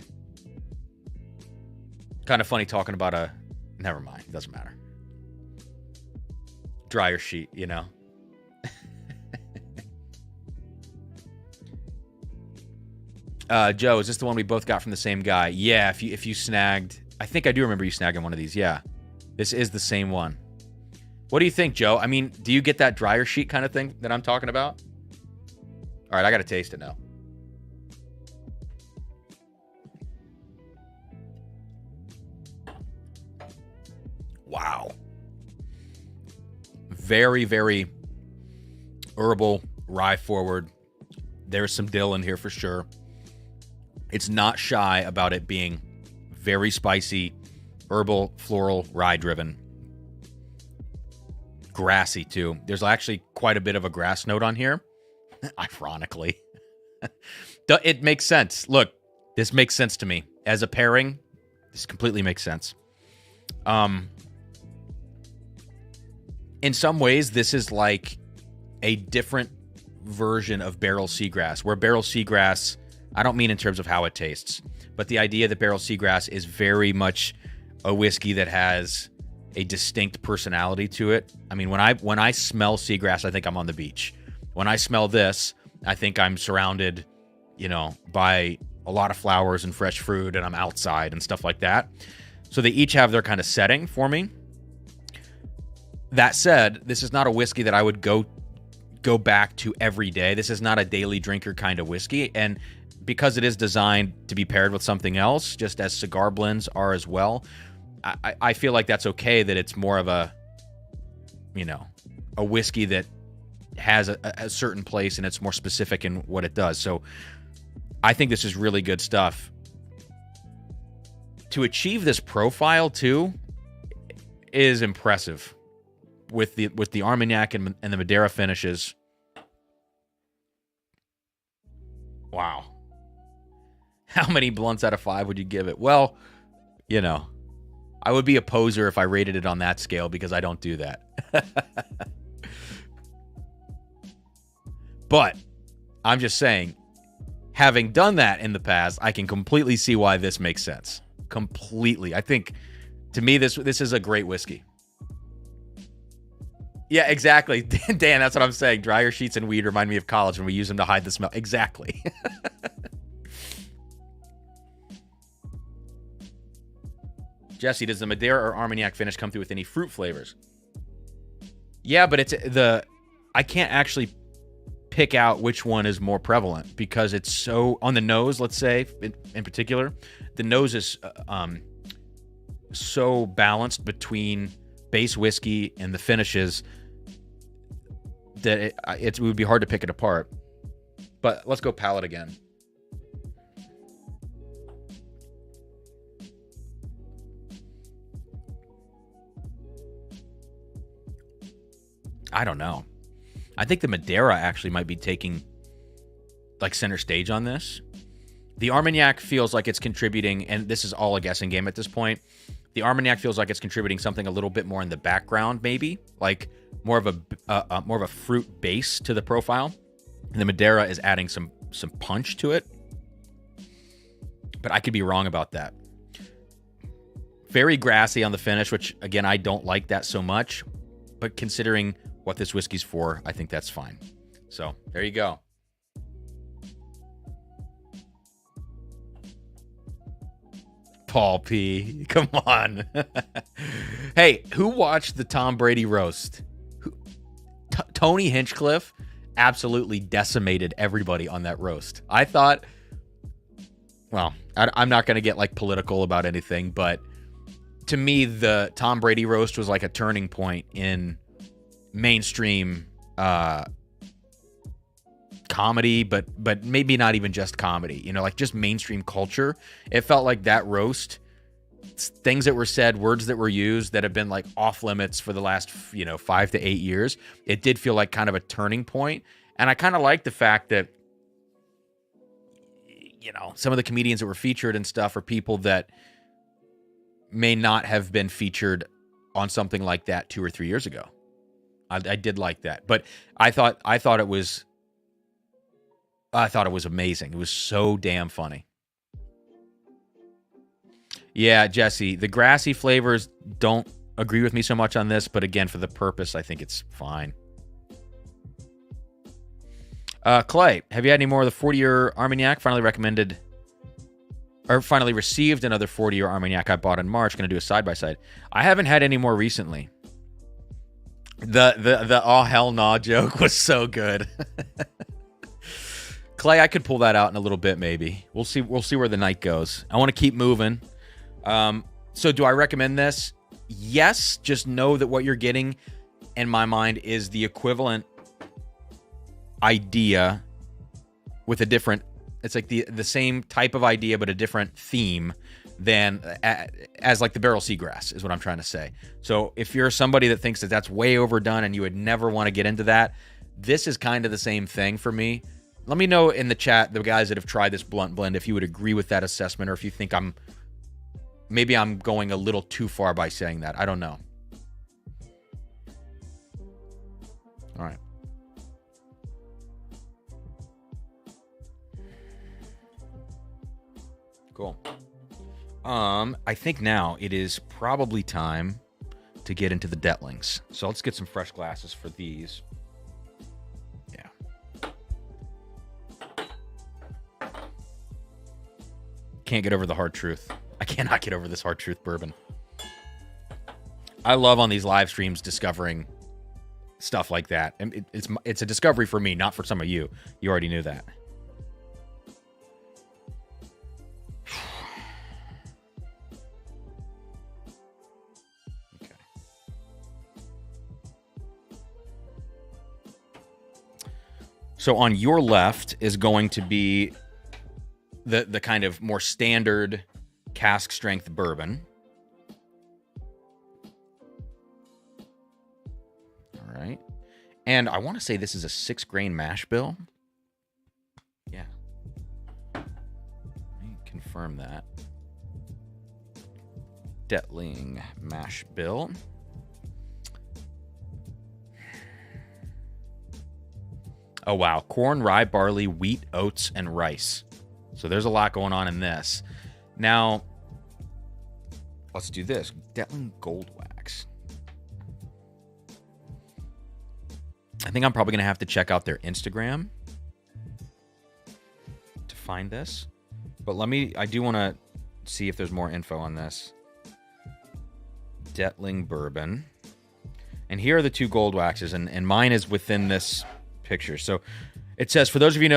Kind of funny talking about never mind, it doesn't matter. Dryer sheet, you know. Joe, is this the one we both got from the same guy? Yeah, if you snagged, I think I do remember you snagging one of these. Yeah, this is the same one. What do you think, Joe? I mean, do you get that dryer sheet kind of thing that I'm talking about? All right, I got to taste it now. Wow. Very, very herbal, rye forward. There's some dill in here for sure. It's not shy about it being very spicy, herbal, floral, rye driven. Grassy too. There's actually quite a bit of a grass note on here. Ironically. It makes sense. Look, this makes sense to me. As a pairing, this completely makes sense. In some ways, this is like a different version of barrel seagrass, where barrel seagrass, I don't mean in terms of how it tastes, but the idea that barrel seagrass is very much a whiskey that has a distinct personality to it. I mean, when I smell seagrass, I think I'm on the beach. When I smell this, I think I'm surrounded, you know, by a lot of flowers and fresh fruit, and I'm outside and stuff like that. So they each have their kind of setting for me. That said, this is not a whiskey that I would go back to every day. This is not a daily drinker kind of whiskey. And because it is designed to be paired with something else, just as cigar blends are as well, I feel like that's okay, that it's more of a, you know, a whiskey that has a certain place and it's more specific in what it does. So I think this is really good stuff. To achieve this profile too is impressive with the Armagnac and the Madeira finishes. Wow. How many blunts out of 5 would you give it? Well, you know, I would be a poser if I rated it on that scale, because I don't do that. But I'm just saying, having done that in the past, I can completely see why this makes sense. Completely. I think, to me, this is a great whiskey. Yeah, exactly. Dan, that's what I'm saying. Dryer sheets and weed remind me of college when we use them to hide the smell. Exactly. Jesse, does the Madeira or Armagnac finish come through with any fruit flavors? Yeah, but I can't actually pick out which one is more prevalent, because it's so on the nose. Let's say in particular, the nose is so balanced between base whiskey and the finishes that it would be hard to pick it apart. But let's go palate again. I don't know. I think the Madeira actually might be taking like center stage on this. The Armagnac feels like it's contributing, and this is all a guessing game at this point. The Armagnac feels like it's contributing something a little bit more in the background, maybe like more of a fruit base to the profile. And the Madeira is adding some punch to it, but I could be wrong about that. Very grassy on the finish, which, again, I don't like that so much. But considering what this whiskey's for, I think that's fine. So, there you go. Paul P. Come on. Hey, who watched the Tom Brady roast? Tony Hinchcliffe absolutely decimated everybody on that roast. I thought, well, I'm not going to get like political about anything, but to me, the Tom Brady roast was like a turning point in mainstream comedy, but maybe not even just comedy, you know, like just mainstream culture. It felt like that roast, things that were said, words that were used that have been like off limits for the last, 5 to 8 years. It did feel like kind of a turning point. And I kind of like the fact that, some of the comedians that were featured and stuff are people that may not have been featured on something like that 2 or 3 years ago. I did like that, but I thought it was amazing. It was so damn funny. Yeah, Jesse, the grassy flavors don't agree with me so much on this, but again, for the purpose, I think it's fine. Clay, have you had any more of the 40-year Armagnac? Finally received another 40-year Armagnac I bought in March. Going to do a side-by-side. I haven't had any more recently. The oh hell nah joke was so good. Clay, I could pull that out in a little bit, maybe. We'll see where the night goes. I want to keep moving. So do I recommend this? Yes, just know that what you're getting, in my mind, is the equivalent idea with a different, it's like the same type of idea but a different theme than as like the barrel seagrass is what I'm trying to say. So if you're somebody that thinks that that's way overdone and you would never want to get into that, this is kind of the same thing for me. Let me know in the chat, the guys that have tried this blunt blend, if you would agree with that assessment or if you think I'm going a little too far by saying that. I don't know. All right. Cool. I think now it is probably time to get into the Dettlings. So let's get some fresh glasses for these. Yeah. Can't get over the hard truth. I cannot get over this hard truth bourbon. I love on these live streams discovering stuff like that. And it's a discovery for me, not for some of you. You already knew that. So on your left is going to be the kind of more standard cask strength bourbon. All right. And I want to say this is a 6-grain mash bill. Yeah. Let me confirm that. Dettling mash bill. Oh, wow. Corn, rye, barley, wheat, oats, and rice. So there's a lot going on in this. Now, let's do this. Dettling Gold Wax. I think I'm probably going to have to check out their Instagram to find this. But I do want to see if there's more info on this. Dettling Bourbon. And here are the 2 gold waxes, and mine is within this picture. So it says, for those of you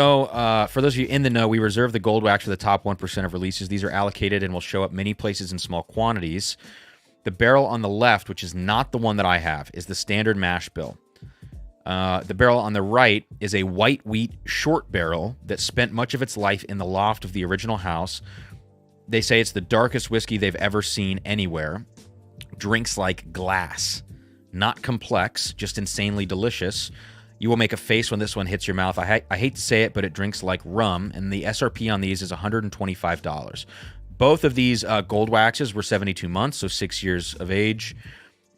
in the know, we reserve the gold wax for the top 1% of releases. These are allocated and will show up many places in small quantities. The barrel on the left, which is not the one that I have, is the standard mash bill. The barrel on the right is a white wheat short barrel that spent much of its life in the loft of the original house. They say it's the darkest whiskey they've ever seen anywhere. Drinks like glass. Not complex, just insanely delicious. You will make a face when this one hits your mouth. I hate to say it, but it drinks like rum, and the SRP on these is $125. Both of these gold waxes were 72 months, so 6 years of age,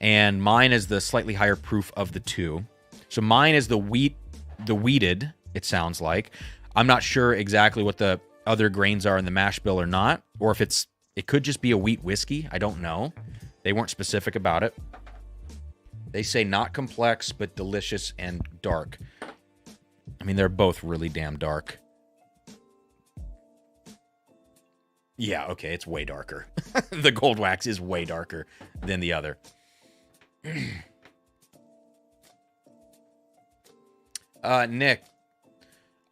and mine is the slightly higher proof of the two. So mine is the wheated, it sounds like. I'm not sure exactly what the other grains are in the mash bill or not, or if it's It could just be a wheat whiskey. I don't know. They weren't specific about it. They say not complex, but delicious and dark. I mean, they're both really damn dark. Yeah, okay, it's way darker. The gold wax is way darker than the other. Nick,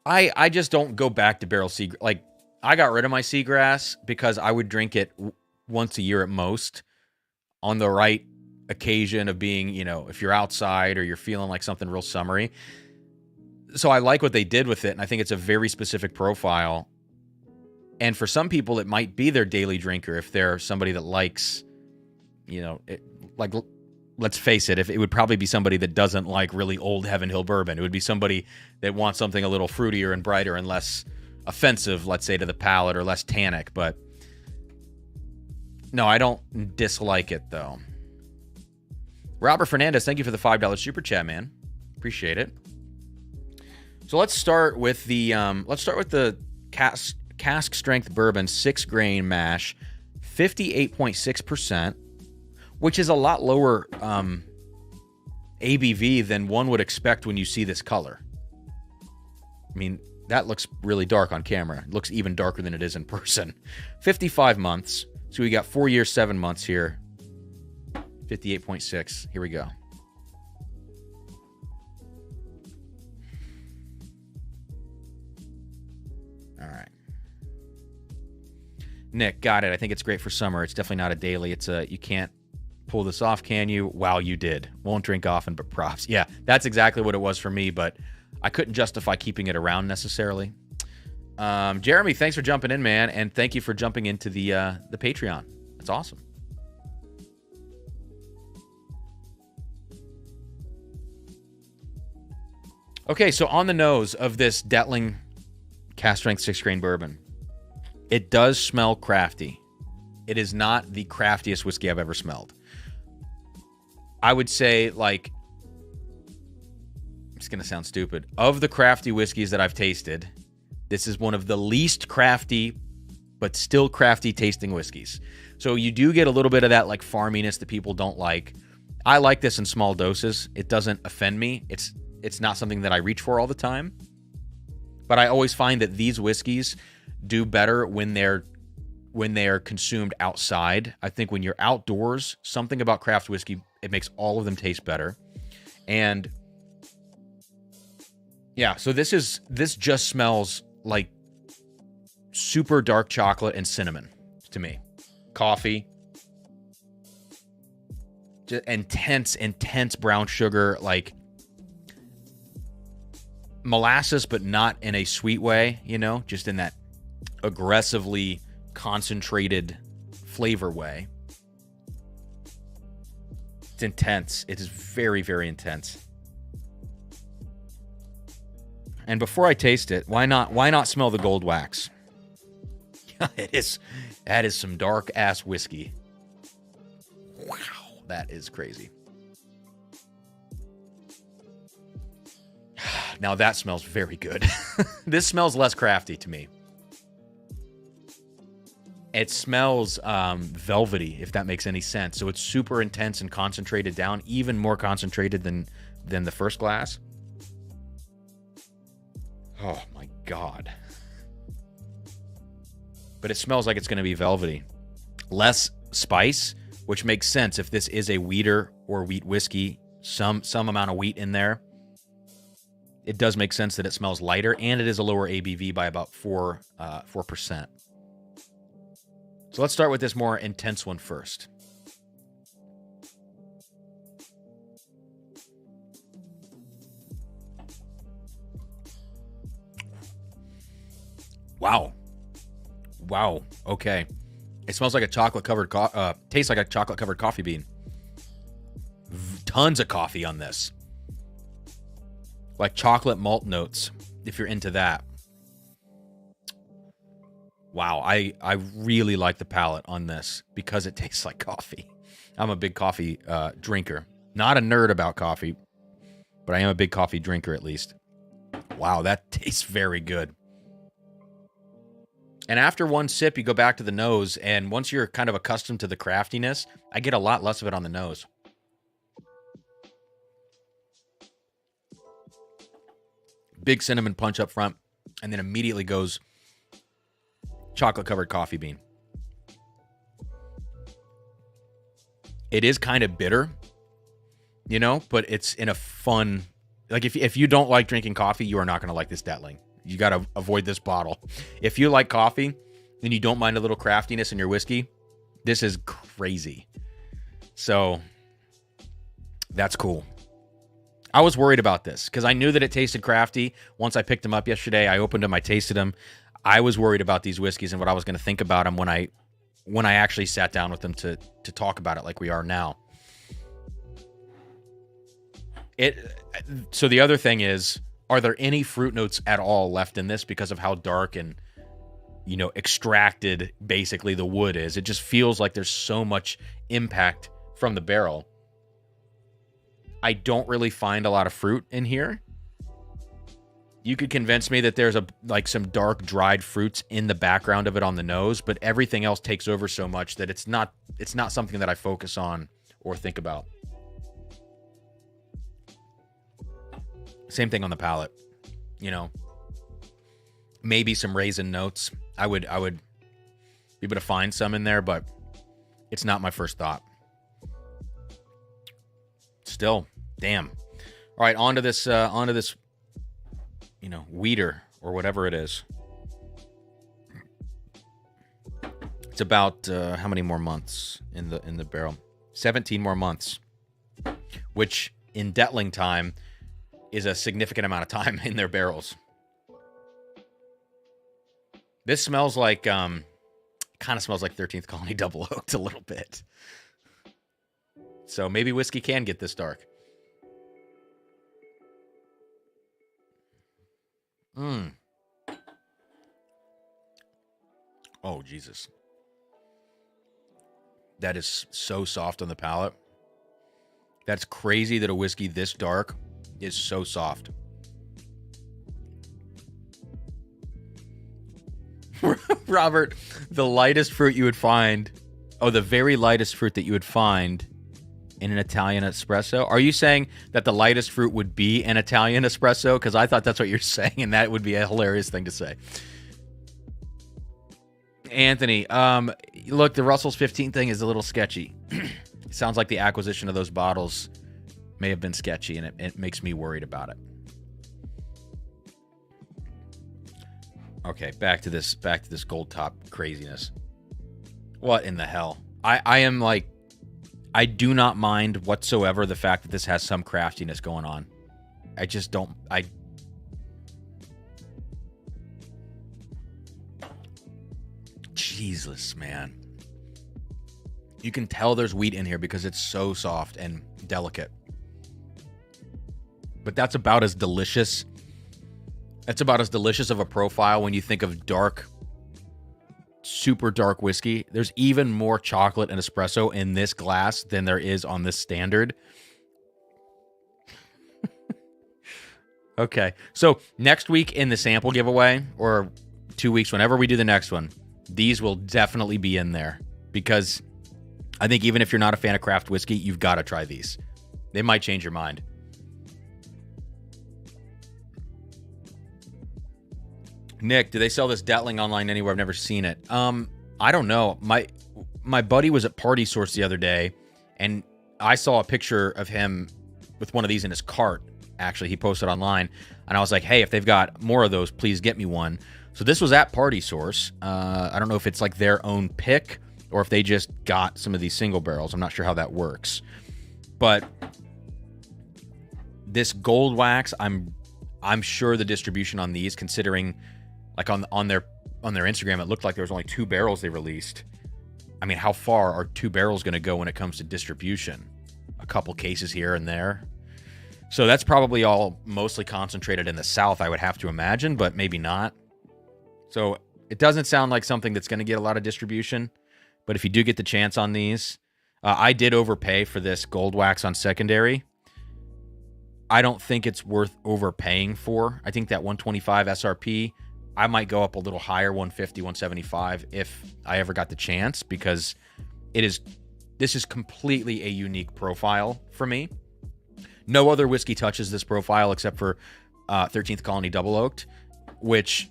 I just don't go back to barrel seagrass. Like, I got rid of my seagrass because I would drink it once a year at most on the right occasion of being, you know, if you're outside or you're feeling like something real summery. So I like what they did with it, and I think it's a very specific profile. And for some people, it might be their daily drinker if they're somebody that likes, you know, like, let's face it, if it would probably be somebody that doesn't like really old Heaven Hill bourbon. It would be somebody that wants something a little fruitier and brighter and less offensive, let's say, to the palate, or less tannic. But no, I don't dislike it, though. Robert Fernandez, thank you for the $5 super chat, man. Appreciate it. So let's start with the cask strength bourbon 6-grain mash, 58.6%, which is a lot lower ABV than one would expect when you see this color. I mean, that looks really dark on camera. It looks even darker than it is in person. 55 months. So we got 4 years, 7 months here. 58.6. Here we go. All right. Nick, got it. I think it's great for summer. It's definitely not a daily. You can't pull this off, can you? Wow, you did. Won't drink often, but props. Yeah, that's exactly what it was for me, but I couldn't justify keeping it around necessarily. Jeremy, thanks for jumping in, man, and thank you for jumping into the Patreon. That's awesome. Okay, so on the nose of this Dettling cask strength 6-grain bourbon, it does smell crafty. It is not the craftiest whiskey I've ever smelled. I would say, like, it's going to sound stupid. Of the crafty whiskeys that I've tasted, this is one of the least crafty, but still crafty tasting whiskeys. So you do get a little bit of that, like, farminess that people don't like. I like this in small doses. It doesn't offend me. It's not something that I reach for all the time. But I always find that these whiskeys do better when they're consumed outside. I think when you're outdoors, something about craft whiskey, it makes all of them taste better. And yeah, so this just smells like super dark chocolate and cinnamon to me. Coffee. Just intense brown sugar, like molasses, but not in a sweet way, you know, just in that aggressively concentrated flavor way. It's intense. It is very, very intense. And before I taste it, why not smell the gold wax? That is some dark ass whiskey. Wow, that is crazy. Now that smells very good. This smells less crafty to me. It smells velvety, if that makes any sense. So it's super intense and concentrated down, even more concentrated than the first glass. Oh my God. But it smells like it's going to be velvety. Less spice, which makes sense if this is a wheater or wheat whiskey, some amount of wheat in there. It does make sense that it smells lighter, and it is a lower ABV by about 4%. So let's start with this more intense one first. Wow. Okay. It smells like a chocolate-covered tastes like a chocolate-covered coffee bean. Tons of coffee on this. Like chocolate malt notes, if you're into that. Wow, I really like the palate on this because it tastes like coffee. I'm a big coffee drinker. Not a nerd about coffee, but I am a big coffee drinker at least. Wow, that tastes very good. And after one sip, you go back to the nose, and once you're kind of accustomed to the craftiness, I get a lot less of it on the nose. Big cinnamon punch up front, and then immediately goes chocolate-covered coffee bean. It is kind of bitter, you know, but it's in a fun... Like, if you don't like drinking coffee, you are not going to like this Dettling. You got to avoid this bottle. If you like coffee and you don't mind a little craftiness in your whiskey, this is crazy. So, that's cool. I was worried about this because I knew that it tasted crafty. Once I picked them up yesterday, I opened them, I tasted them. I was worried about these whiskeys and what I was going to think about them when I actually sat down with them to talk about it like we are now. So the other thing is, are there any fruit notes at all left in this because of how dark and, you know, extracted basically the wood is? It just feels like there's so much impact from the barrel. I don't really find a lot of fruit in here. You could convince me that there's some dark dried fruits in the background of it on the nose, but everything else takes over so much that it's not something that I focus on or think about. Same thing on the palate, you know. Maybe some raisin notes. I would be able to find some in there, but it's not my first thought. Still, damn. All right, onto this, you know, weeder or whatever it is. It's about how many more months in the barrel? 17 more months, which in Dettling time is a significant amount of time in their barrels. This smells like, kind of smells like 13th Colony Double Oaked a little bit. So maybe whiskey can get this dark. Oh, Jesus. That is so soft on the palate. That's crazy that a whiskey this dark is so soft. Robert, the lightest fruit you would find... Oh, the very lightest fruit that you would find in an Italian espresso? Are you saying that the lightest fruit would be an Italian espresso? Because I thought that's what you're saying, and that would be a hilarious thing to say. Anthony, look, the Russell's 15 thing is a little sketchy. It sounds like the acquisition of those bottles may have been sketchy, and it makes me worried about it. Okay, back to this gold top craziness. What in the hell? I am like, I do not mind whatsoever the fact that this has some craftiness going on. I just don't. Jesus, man. You can tell there's wheat in here because it's so soft and delicate. But that's about as delicious. That's about as delicious of a profile when you think of dark, super dark whiskey. There's even more chocolate and espresso in this glass than there is on this standard. Okay. So next week in the sample giveaway, or 2 weeks, whenever we do the next one, these will definitely be in there. Because I think even if you're not a fan of craft whiskey, you've got to try these. They might change your mind. Nick, do they sell this Dettling online anywhere? I've never seen it. I don't know. My buddy was at Party Source the other day, and I saw a picture of him with one of these in his cart. Actually, he posted online, and I was like, hey, if they've got more of those, please get me one. So this was at Party Source. I don't know if it's like their own pick or if they just got some of these single barrels. I'm not sure how that works. But this gold wax, I'm sure the distribution on these, considering like on their Instagram, it looked like there was only 2 barrels they released. I mean, how far are 2 barrels going to go when it comes to distribution? A couple cases here and there. So that's probably all mostly concentrated in the South, I would have to imagine, but maybe not. So it doesn't sound like something that's going to get a lot of distribution. But if you do get the chance on these, I did overpay for this gold wax on secondary. I don't think it's worth overpaying for. I think that 125 SRP I might go up a little higher, 150, 175, if I ever got the chance, because this is completely a unique profile for me. No other whiskey touches this profile except for 13th Colony Double Oaked, which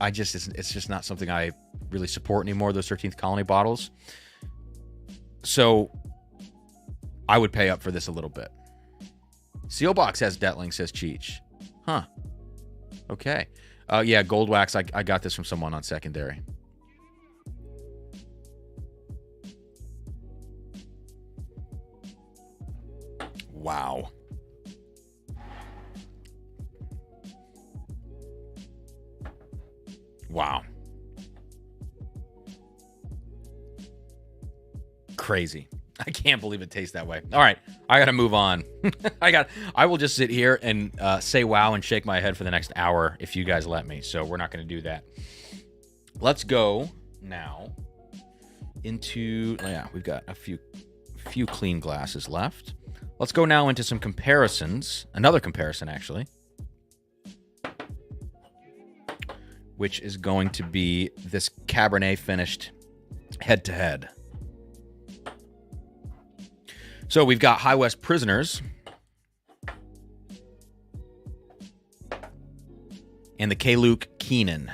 it's just not something I really support anymore, those 13th Colony bottles. So I would pay up for this a little bit. Sealbox has Dettling, says Cheech. Huh. Okay. Yeah, Gold Wax. I got this from someone on secondary. Wow. Wow. Crazy. I can't believe it tastes that way. All right, I got to move on. I will just sit here and say wow and shake my head for the next hour if you guys let me. So we're not going to do that. Let's go now into, yeah, we've got a few clean glasses left. Let's go now into some comparisons. Another comparison, actually, which is going to be this Cabernet finished head-to-head. So we've got High West Prisoners and the K-Luke Keenan.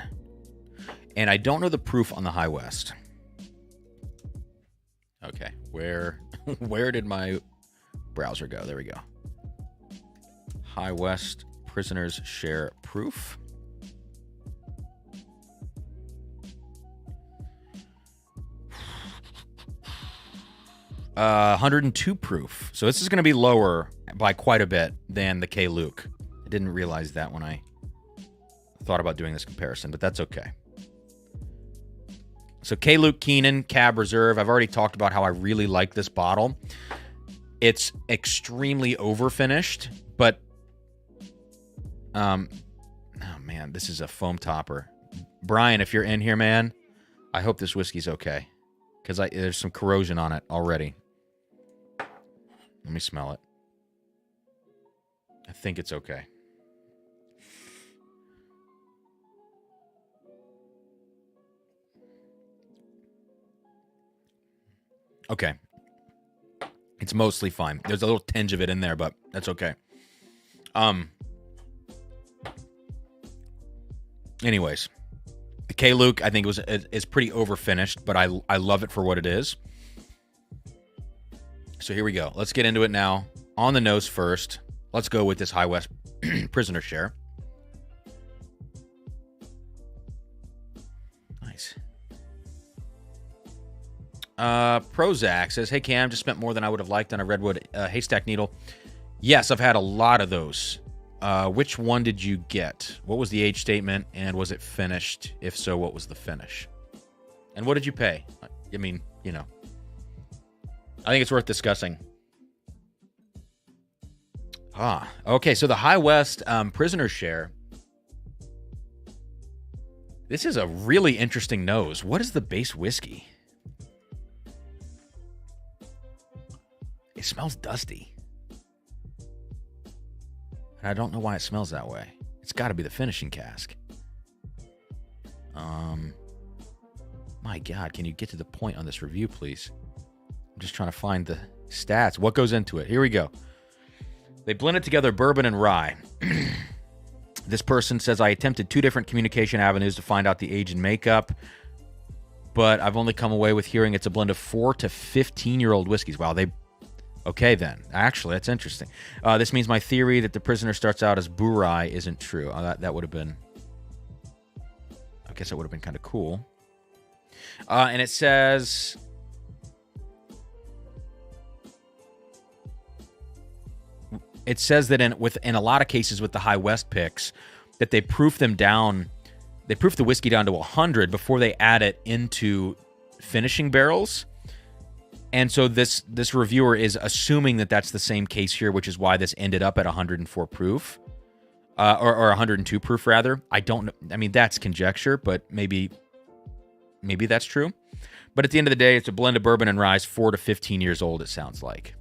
And I don't know the proof on the High West. Okay, where did my browser go? There we go. High West Prisoners share proof. Uh, 102 proof. So this is going to be lower by quite a bit than the K-Luke. I didn't realize that when I thought about doing this comparison, but that's okay. So K-Luke Keenan Cab Reserve. I've already talked about how I really like this bottle. It's extremely overfinished, but oh man, this is a foam topper. Brian, if you're in here, man, I hope this whiskey's okay, because there's some corrosion on it already. Let me smell it. I think it's okay. Okay. It's mostly fine. There's a little tinge of it in there, but that's okay. Anyways, the K-Luke, I think is pretty overfinished, but I love it for what it is. So here we go. Let's get into it now. On the nose first. Let's go with this High West Prisoner share. Nice. Prozac says, hey Cam, just spent more than I would have liked on a Redwood haystack needle. Yes, I've had a lot of those. Which one did you get? What was the age statement, and was it finished? If so, what was the finish? And what did you pay? I mean, you know, I think it's worth discussing. Okay, so the High West Prisoner share. This is a really interesting nose. What is the base whiskey? It smells dusty. And I don't know why it smells that way. It's got to be the finishing cask. My God, can you get to the point on this review, please? I'm just trying to find the stats. What goes into it? Here we go. They blended together bourbon and rye. This person says, I attempted 2 different communication avenues to find out the age and makeup, but I've only come away with hearing it's a blend of 4 to 15-year-old whiskeys. Wow, okay, then. Actually, that's interesting. This means my theory that the prisoner starts out as Burai isn't true. That would have been... I guess that would have been kind of cool. And it says... It says that in a lot of cases with the High West picks, that they proof them down... They proof the whiskey down to 100 before they add it into finishing barrels. And so this reviewer is assuming that that's the same case here, which is why this ended up at 104 proof, or 102 proof rather. I don't know. I mean, that's conjecture, but maybe that's true. But at the end of the day, it's a blend of bourbon and rye, 4 to 15 years old. It sounds like.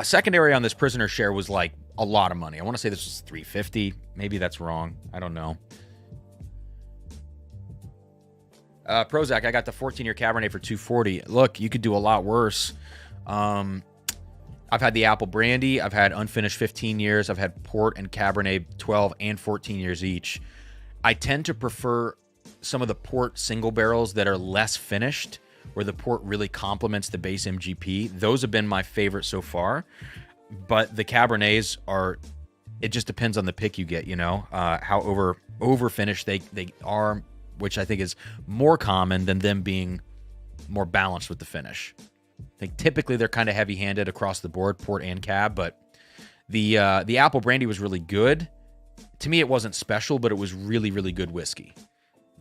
Secondary on this Prisoner share was like a lot of money. I want to say this was $350. Maybe that's wrong. I don't know. Prozac, I got the 14-year Cabernet for $240. Look, you could do a lot worse. I've had the apple brandy. I've had unfinished 15 years. I've had port and Cabernet 12 and 14 years each. I tend to prefer some of the port single barrels that are less finished, where the port really complements the base MGP. Those have been my favorite so far. But the Cabernets are, it just depends on the pick you get, you know, how over finished they are, which I think is more common than them being more balanced with the finish. I think typically they're kind of heavy-handed across the board, port and cab, but the apple brandy was really good. To me, it wasn't special, but it was really, really good whiskey.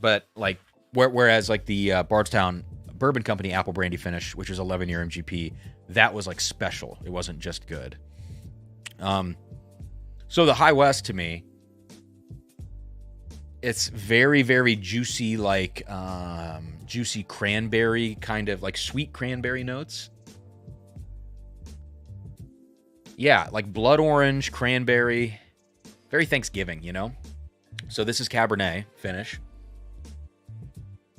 But like, whereas like the Bardstown Bourbon Company apple brandy finish, which was 11-year MGP, that was like special. It wasn't just good. So the High West, to me, it's very, very juicy, like juicy cranberry, kind of like sweet cranberry notes. Yeah, like blood orange, cranberry, very Thanksgiving, you know? So this is Cabernet finish.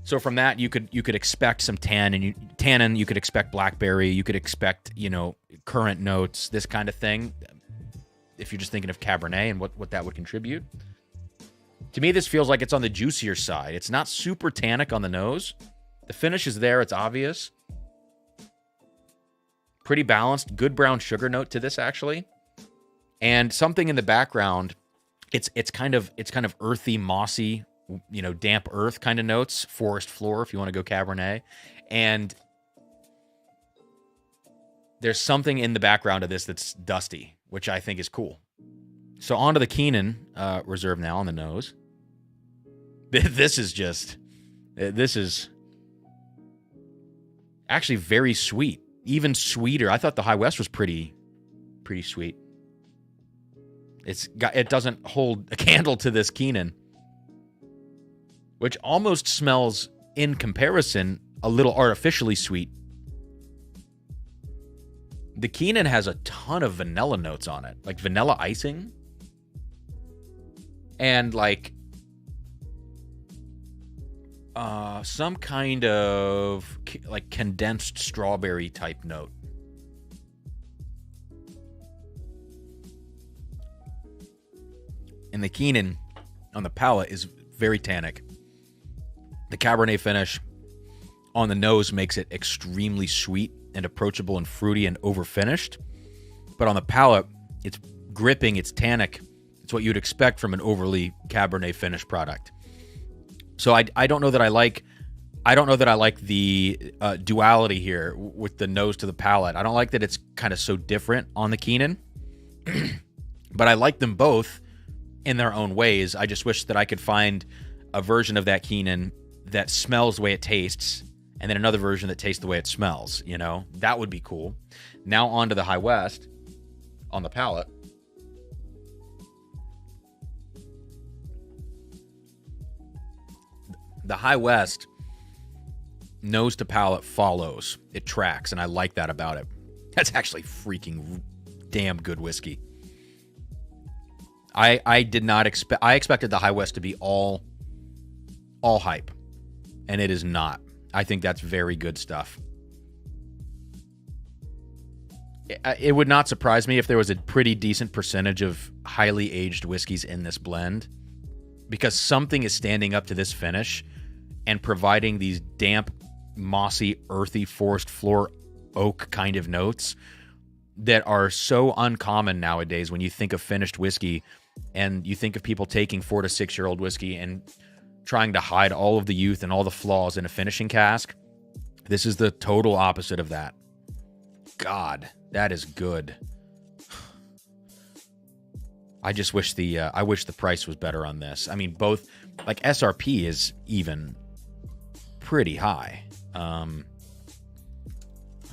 So from that, you could expect some tannin, you could expect blackberry, you could expect, you know, currant notes, this kind of thing, if you're just thinking of Cabernet and what that would contribute. To me, this feels like it's on the juicier side. It's not super tannic on the nose. The finish is there, it's obvious. Pretty balanced, good brown sugar note to this, actually. And something in the background, it's kind of earthy, mossy, you know, damp earth kind of notes, forest floor if you want to go Cabernet. And there's something in the background of this that's dusty, which I think is cool. So on to the Keenan Reserve now on the nose. This is actually very sweet, even sweeter. I thought the High West was pretty sweet. It doesn't hold a candle to this Keenan, which almost smells, in comparison, a little artificially sweet. The Keenan has a ton of vanilla notes on it, like vanilla icing. And like some kind of like condensed strawberry type note. And the Keenan on the palate is very tannic. The Cabernet finish on the nose makes it extremely sweet and approachable and fruity and over-finished. But on the palate, it's gripping, it's tannic. It's what you'd expect from an overly Cabernet finished product. So I don't know that I like the duality here with the nose to the palate. I don't like that it's kind of so different on the Keenan. But I like them both in their own ways. I just wish that I could find a version of that Keenan that smells the way it tastes, and then another version that tastes the way it smells, you know? That would be cool. Now on to the High West on the palate. The High West, nose to palate follows. It tracks, and I like that about it. That's actually freaking damn good whiskey. I did not expect... I expected the High West to be all hype, and it is not. I think that's very good stuff. It would not surprise me if there was a pretty decent percentage of highly aged whiskeys in this blend, because something is standing up to this finish and providing these damp, mossy, earthy, forest floor oak kind of notes that are so uncommon nowadays when you think of finished whiskey and you think of people taking 4 to 6 year old whiskey and trying to hide all of the youth and all the flaws in a finishing cask. This is the total opposite of that. God, that is good. I just wish the price was better on this. I mean, both, like, SRP is even pretty high. I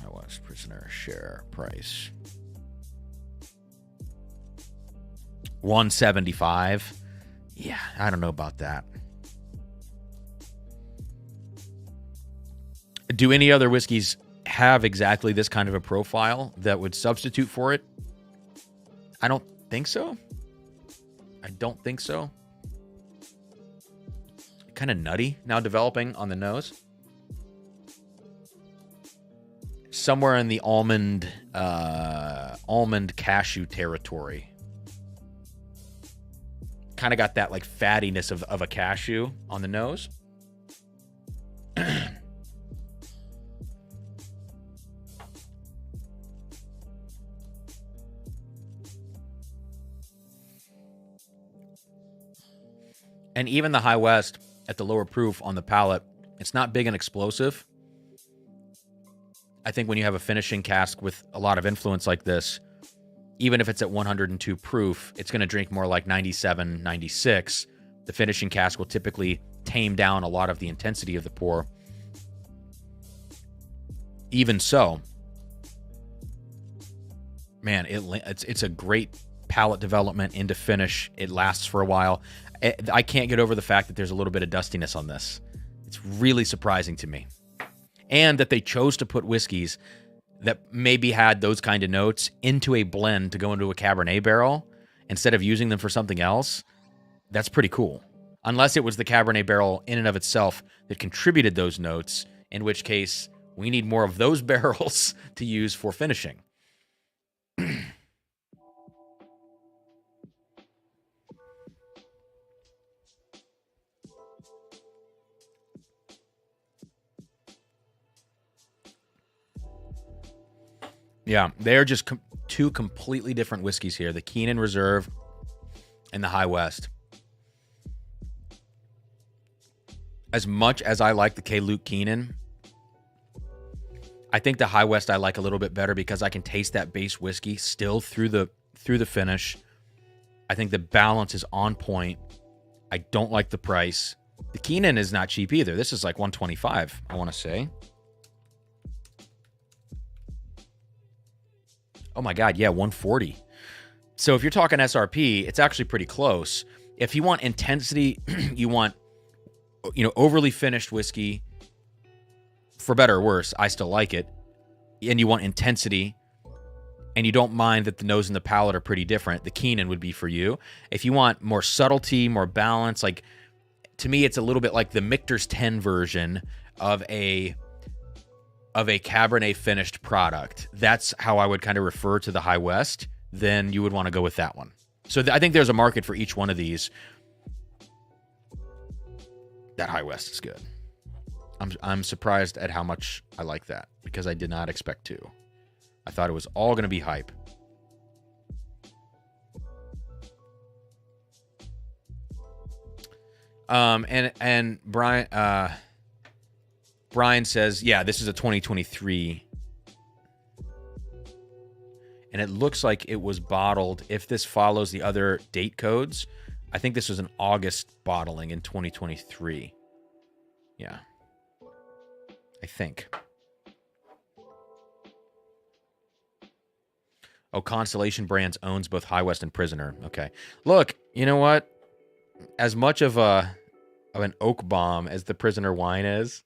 was prisoner share price $175. Yeah, I don't know about that. Do any other whiskeys have exactly this kind of a profile that would substitute for it? I don't think so. I don't think so. Kind of nutty now developing on the nose. Somewhere in the almond cashew territory. Kind of got that like fattiness of a cashew on the nose. And even the High West at the lower proof on the palate, it's not big and explosive. I think when you have a finishing cask with a lot of influence like this, even if it's at 102 proof, it's going to drink more like 97, 96. The finishing cask will typically tame down a lot of the intensity of the pour. Even so, man, it's a great palate development into finish. It lasts for a while. I can't get over the fact that there's a little bit of dustiness on this. It's really surprising to me. And that they chose to put whiskeys that maybe had those kind of notes into a blend to go into a Cabernet barrel instead of using them for something else. That's pretty cool. Unless it was the Cabernet barrel in and of itself that contributed those notes, in which case we need more of those barrels to use for finishing. Yeah, they're just two completely different whiskeys here. The Keenan Reserve and the High West. As much as I like the K. Luke Keenan, I think the High West I like a little bit better because I can taste that base whiskey still through the finish. I think the balance is on point. I don't like the price. The Keenan is not cheap either. This is like $125, I want to say. Oh my God, yeah, $140. So if you're talking SRP, it's actually pretty close. If you want intensity, you want, overly finished whiskey, for better or worse, I still like it. And you want intensity, and you don't mind that the nose and the palate are pretty different, the Keenan would be for you. If you want more subtlety, more balance, like, to me, it's a little bit like the Michter's 10 version of a Cabernet finished product. That's how I would kind of refer to the High West. Then you would want to go with that one. So I think there's a market for each one of these. That High West is good. I'm surprised at how much I like that because I did not expect to. I thought it was all going to be hype. And Brian says, yeah, this is a 2023. And it looks like it was bottled. If this follows the other date codes, I think this was an August bottling in 2023. Yeah. I think. Oh, Constellation Brands owns both High West and Prisoner. Okay. Look, you know what? As much of an oak bomb as the Prisoner wine is,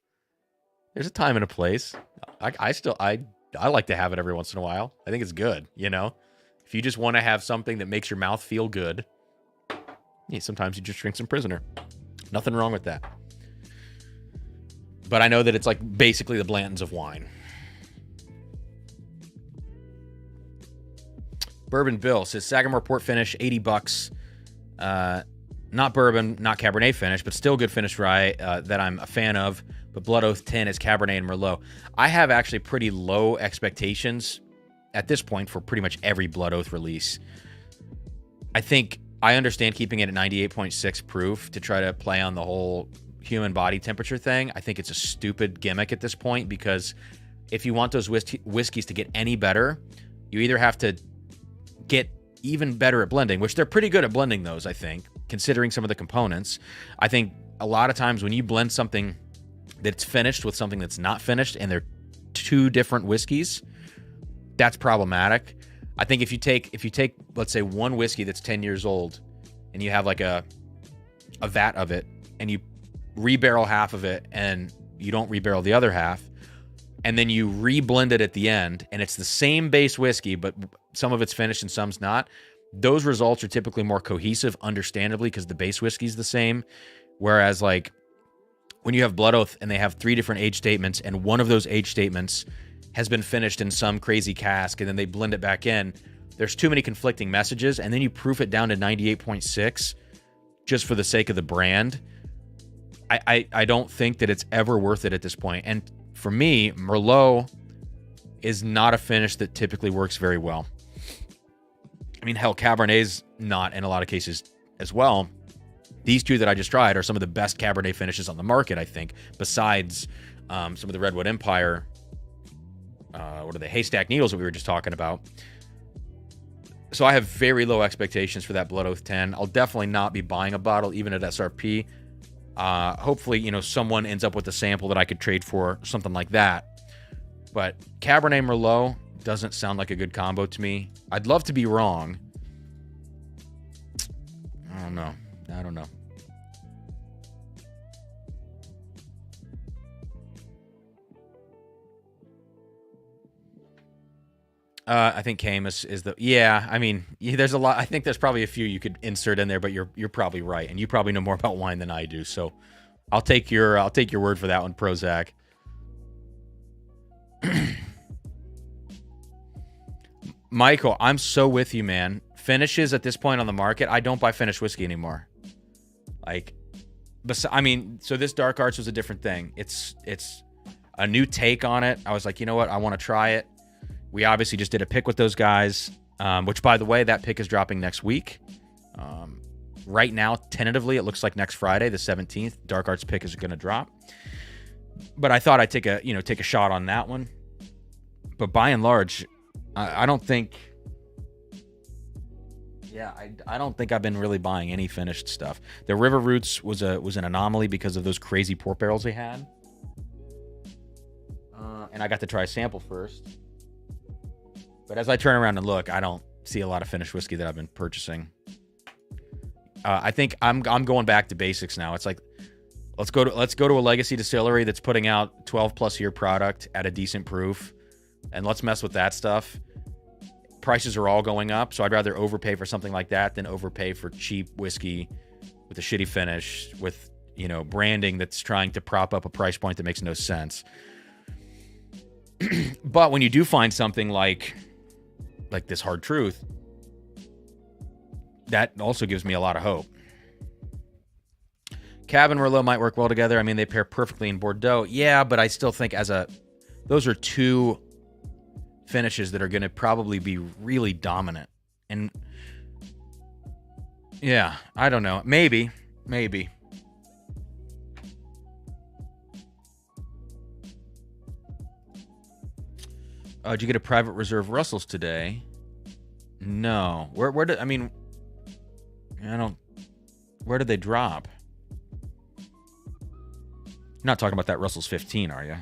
there's a time and a place. I like to have it every once in a while. I think it's good, If you just want to have something that makes your mouth feel good, yeah, sometimes you just drink some Prisoner. Nothing wrong with that. But I know that it's like basically the Blantons of wine. Bourbon Bill says Sagamore Port finish, $80. Not bourbon, not Cabernet finish, but still good finish rye that I'm a fan of. But Blood Oath 10 is Cabernet and Merlot. I have actually pretty low expectations at this point for pretty much every Blood Oath release. I think I understand keeping it at 98.6 proof to try to play on the whole human body temperature thing. I think it's a stupid gimmick at this point because if you want those whiskeys to get any better, you either have to get even better at blending, which they're pretty good at blending those, I think, considering some of the components. I think a lot of times when you blend something that's finished with something that's not finished and they're two different whiskeys, that's problematic. I think if you take let's say one whiskey that's 10 years old and you have like a vat of it and you rebarrel half of it and you don't rebarrel the other half and then you reblend it at the end and it's the same base whiskey but some of it's finished and some's not, those results are typically more cohesive, understandably, because the base whiskey is the same. Whereas, like, when you have Blood Oath and they have 3 different age statements, and one of those age statements has been finished in some crazy cask, and then they blend it back in, there's too many conflicting messages, and then you proof it down to 98.6 just for the sake of the brand. I don't think that it's ever worth it at this point. And for me, Merlot is not a finish that typically works very well. I mean, hell, Cabernet's not in a lot of cases as well. These 2 that I just tried are some of the best Cabernet finishes on the market, I think, besides some of the Redwood Empire, what are they, Haystack Needles that we were just talking about. So I have very low expectations for that Blood Oath 10. I'll definitely not be buying a bottle, even at SRP. Hopefully, you know, someone ends up with a sample that I could trade for, something like that. But Cabernet Merlot doesn't sound like a good combo to me. I'd love to be wrong. I don't know. I think Camus is the... Yeah, I mean, there's a lot... I think there's probably a few you could insert in there, but you're probably right, and you probably know more about wine than I do, so I'll take your word for that one, Prozac. Michael, I'm so with you, man. Finishes at this point on the market, I don't buy finished whiskey anymore. Like, I mean, so this Dark Arts was a different thing. It's a new take on it. I was like, you know what? I want to try it. We obviously just did a pick with those guys, which, by the way, that pick is dropping next week. Right now, tentatively, it looks like next Friday, the 17th, Dark Arts pick is going to drop. But I thought I'd take a shot on that one. But by and large, I don't think... Yeah, I don't think I've been really buying any finished stuff. The River Roots was an anomaly because of those crazy port barrels they had. And I got to try a sample first. But as I turn around and look, I don't see a lot of finished whiskey that I've been purchasing. I think I'm going back to basics now. It's like, let's go to a legacy distillery that's putting out 12+ year product at a decent proof, and let's mess with that stuff. Prices are all going up, so I'd rather overpay for something like that than overpay for cheap whiskey with a shitty finish, with, you know, branding that's trying to prop up a price point that makes no sense. But when you do find something like this Hard Truth, that also gives me a lot of hope. Cab and Merlot might work well together. I mean, they pair perfectly in Bordeaux. Yeah, but I still think those are 2 finishes that are going to probably be really dominant. And yeah, I don't know. Maybe. Did you get a private reserve Russell's today? No. Where did they drop? You're not talking about that Russell's 15, are you?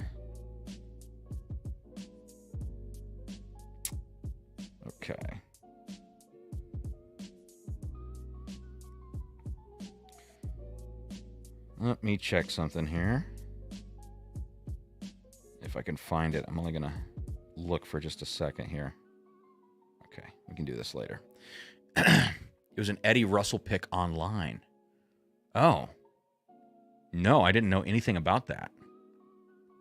Okay. Let me check something here. If I can find it, I'm only going to look for just a second here. Okay, we can do this later. It was an Eddie Russell pick online. Oh. No, I didn't know anything about that.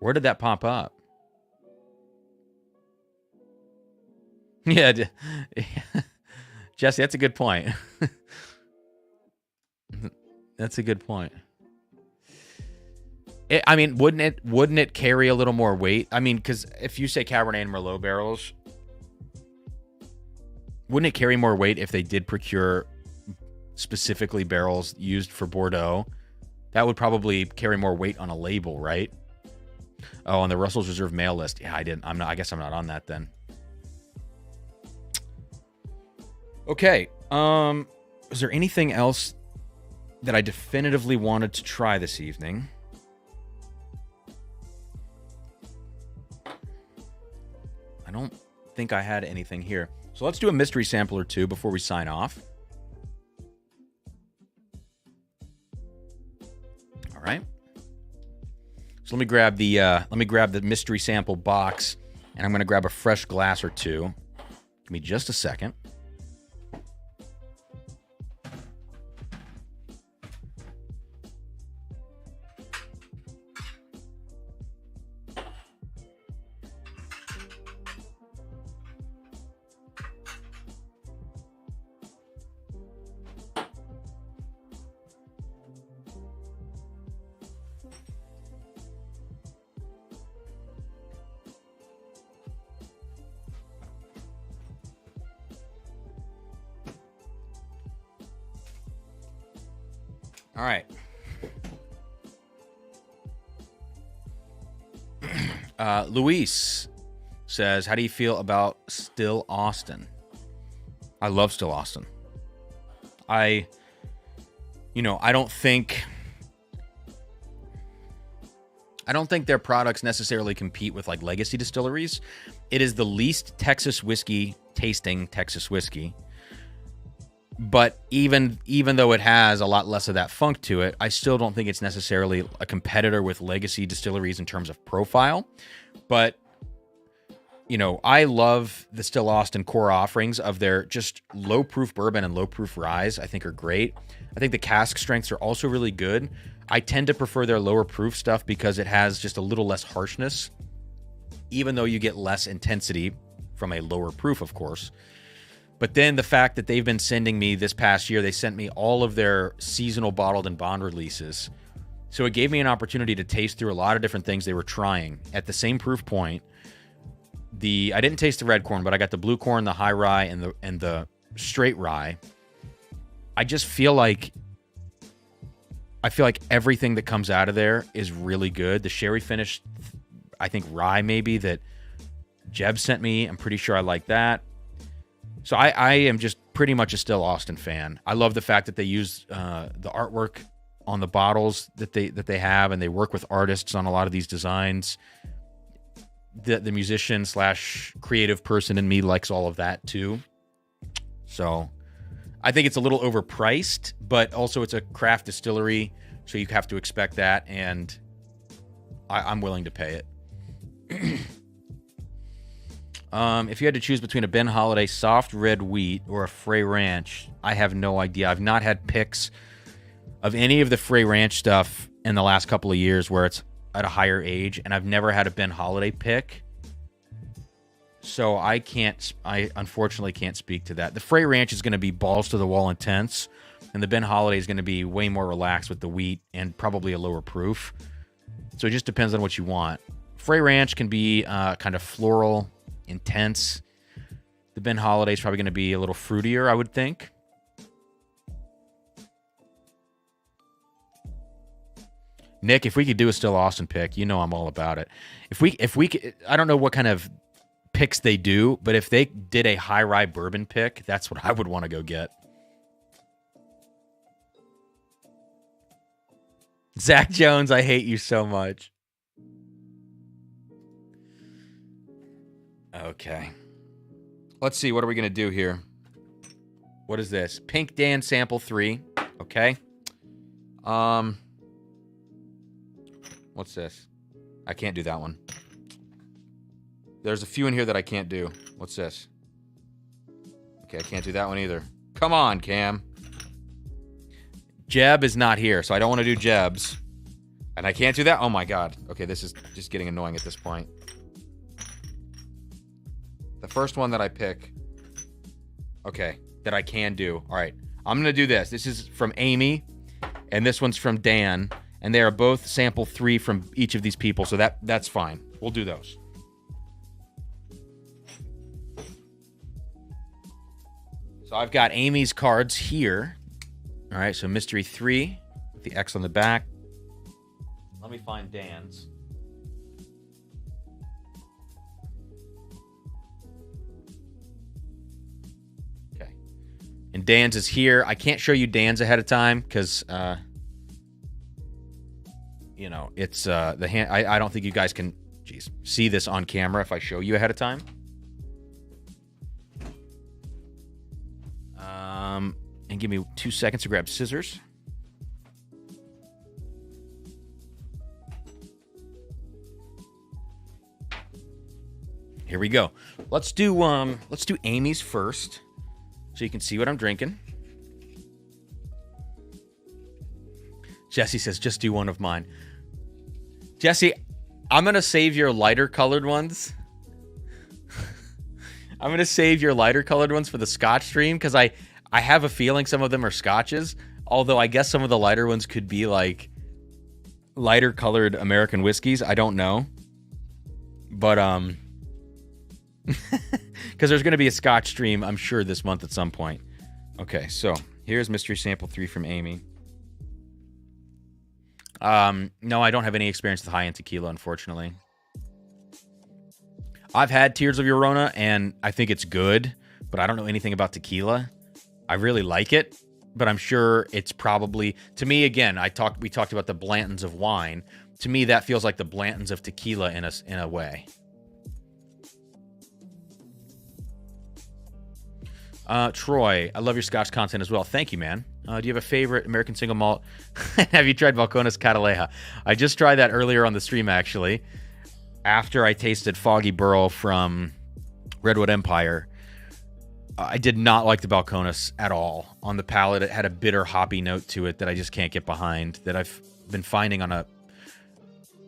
Where did that pop up? Yeah, Jesse, that's a good point. That's a good point. I mean, wouldn't it carry a little more weight? I mean, because if you say Cabernet and Merlot barrels, wouldn't it carry more weight if they did procure specifically barrels used for Bordeaux? That would probably carry more weight on a label, right? Oh, on the Russell's Reserve mail list. Yeah, I didn't. I guess I'm not on that then. Okay. Is there anything else that I definitively wanted to try this evening? I don't think I had anything here. So let's do a mystery sample or two before we sign off. All right. So let me grab the mystery sample box, and I'm going to grab a fresh glass or two. Give me just a second. All right. Luis says, how do you feel about Still Austin? I love Still Austin. I don't think their products necessarily compete with like legacy distilleries. It is the least Texas whiskey tasting Texas whiskey. But even though it has a lot less of that funk to it, I still don't think it's necessarily a competitor with legacy distilleries in terms of profile. But, I love the Still Austin core offerings of their just low-proof bourbon and low-proof ryes, I think are great. I think the cask strengths are also really good. I tend to prefer their lower proof stuff because it has just a little less harshness, even though you get less intensity from a lower proof, of course. But then the fact that they've been sending me this past year, they sent me all of their seasonal bottled and bond releases. So it gave me an opportunity to taste through a lot of different things they were trying at the same proof point. I didn't taste the red corn, but I got the blue corn, the high rye, and the straight rye. I just feel like everything that comes out of there is really good. The sherry finished, I think rye maybe that Jeb sent me, I'm pretty sure I like that. So I am just pretty much a Still Austin fan. I love the fact that they use the artwork on the bottles that they have, and they work with artists on a lot of these designs. The musician / creative person in me likes all of that too. So I think it's a little overpriced, but also it's a craft distillery, so you have to expect that, and I'm willing to pay it. If you had to choose between a Ben Holiday soft red wheat or a Frey Ranch, I have no idea. I've not had picks of any of the Frey Ranch stuff in the last couple of years where it's at a higher age, and I've never had a Ben Holiday pick. So I unfortunately can't speak to that. The Frey Ranch is going to be balls to the wall intense, and the Ben Holiday is going to be way more relaxed with the wheat and probably a lower proof. So it just depends on what you want. Frey Ranch can be kind of floral, intense. The Ben Holiday is probably going to be a little fruitier, I would think. Nick, if we could do a Still Austin pick, I'm all about it. If we could, I don't know what kind of picks they do, but if they did a high rye bourbon pick, that's what I would want to go get. Zach Jones, I hate you so much. Okay. Let's see, what are we going to do here? What is this? Pink Dan Sample 3. Okay. What's this? I can't do that one. There's a few in here that I can't do. What's this? Okay, I can't do that one either. Come on, Cam. Jeb is not here, so I don't want to do Jeb's. And I can't do that? Oh my god. Okay, this is just getting annoying at this point. The first one that I pick, okay, that I can do. All right, I'm going to do this. This is from Amy, and this one's from Dan, and they are both sample 3 from each of these people, so that's fine. We'll do those. So I've got Amy's cards here. All right, so Mystery 3, with the X on the back. Let me find Dan's. Okay. And Dan's is here. I can't show you Dan's ahead of time because, it's the hand. I don't think you guys can, see this on camera if I show you ahead of time. And give me 2 seconds to grab scissors. Here we go. Let's do Amy's first, so you can see what I'm drinking. Jesse says, just do one of mine. Jesse, I'm gonna save your lighter colored ones. I'm gonna save your lighter colored ones for the Scotch stream because I have a feeling some of them are Scotches. Although I guess some of the lighter ones could be like lighter colored American whiskeys. I don't know, but because there's gonna be a Scotch stream, I'm sure, this month at some point. Okay, so here's Mystery Sample 3 from Amy. No, I don't have any experience with high-end tequila, unfortunately. I've had Tears of Llorona, and I think it's good, but I don't know anything about tequila. I really like it, but I'm sure it's probably... To me, again, we talked about the Blantons of wine. To me, that feels like the Blantons of tequila in a way. Troy, I love your Scotch content as well. Thank you, man. Do you have a favorite American single malt? Have you tried Balcones Cataleja? I just tried that earlier on the stream, actually. After I tasted Foggy Burrow from Redwood Empire, I did not like the Balcones at all. On the palate, it had a bitter, hoppy note to it that I just can't get behind, that I've been finding on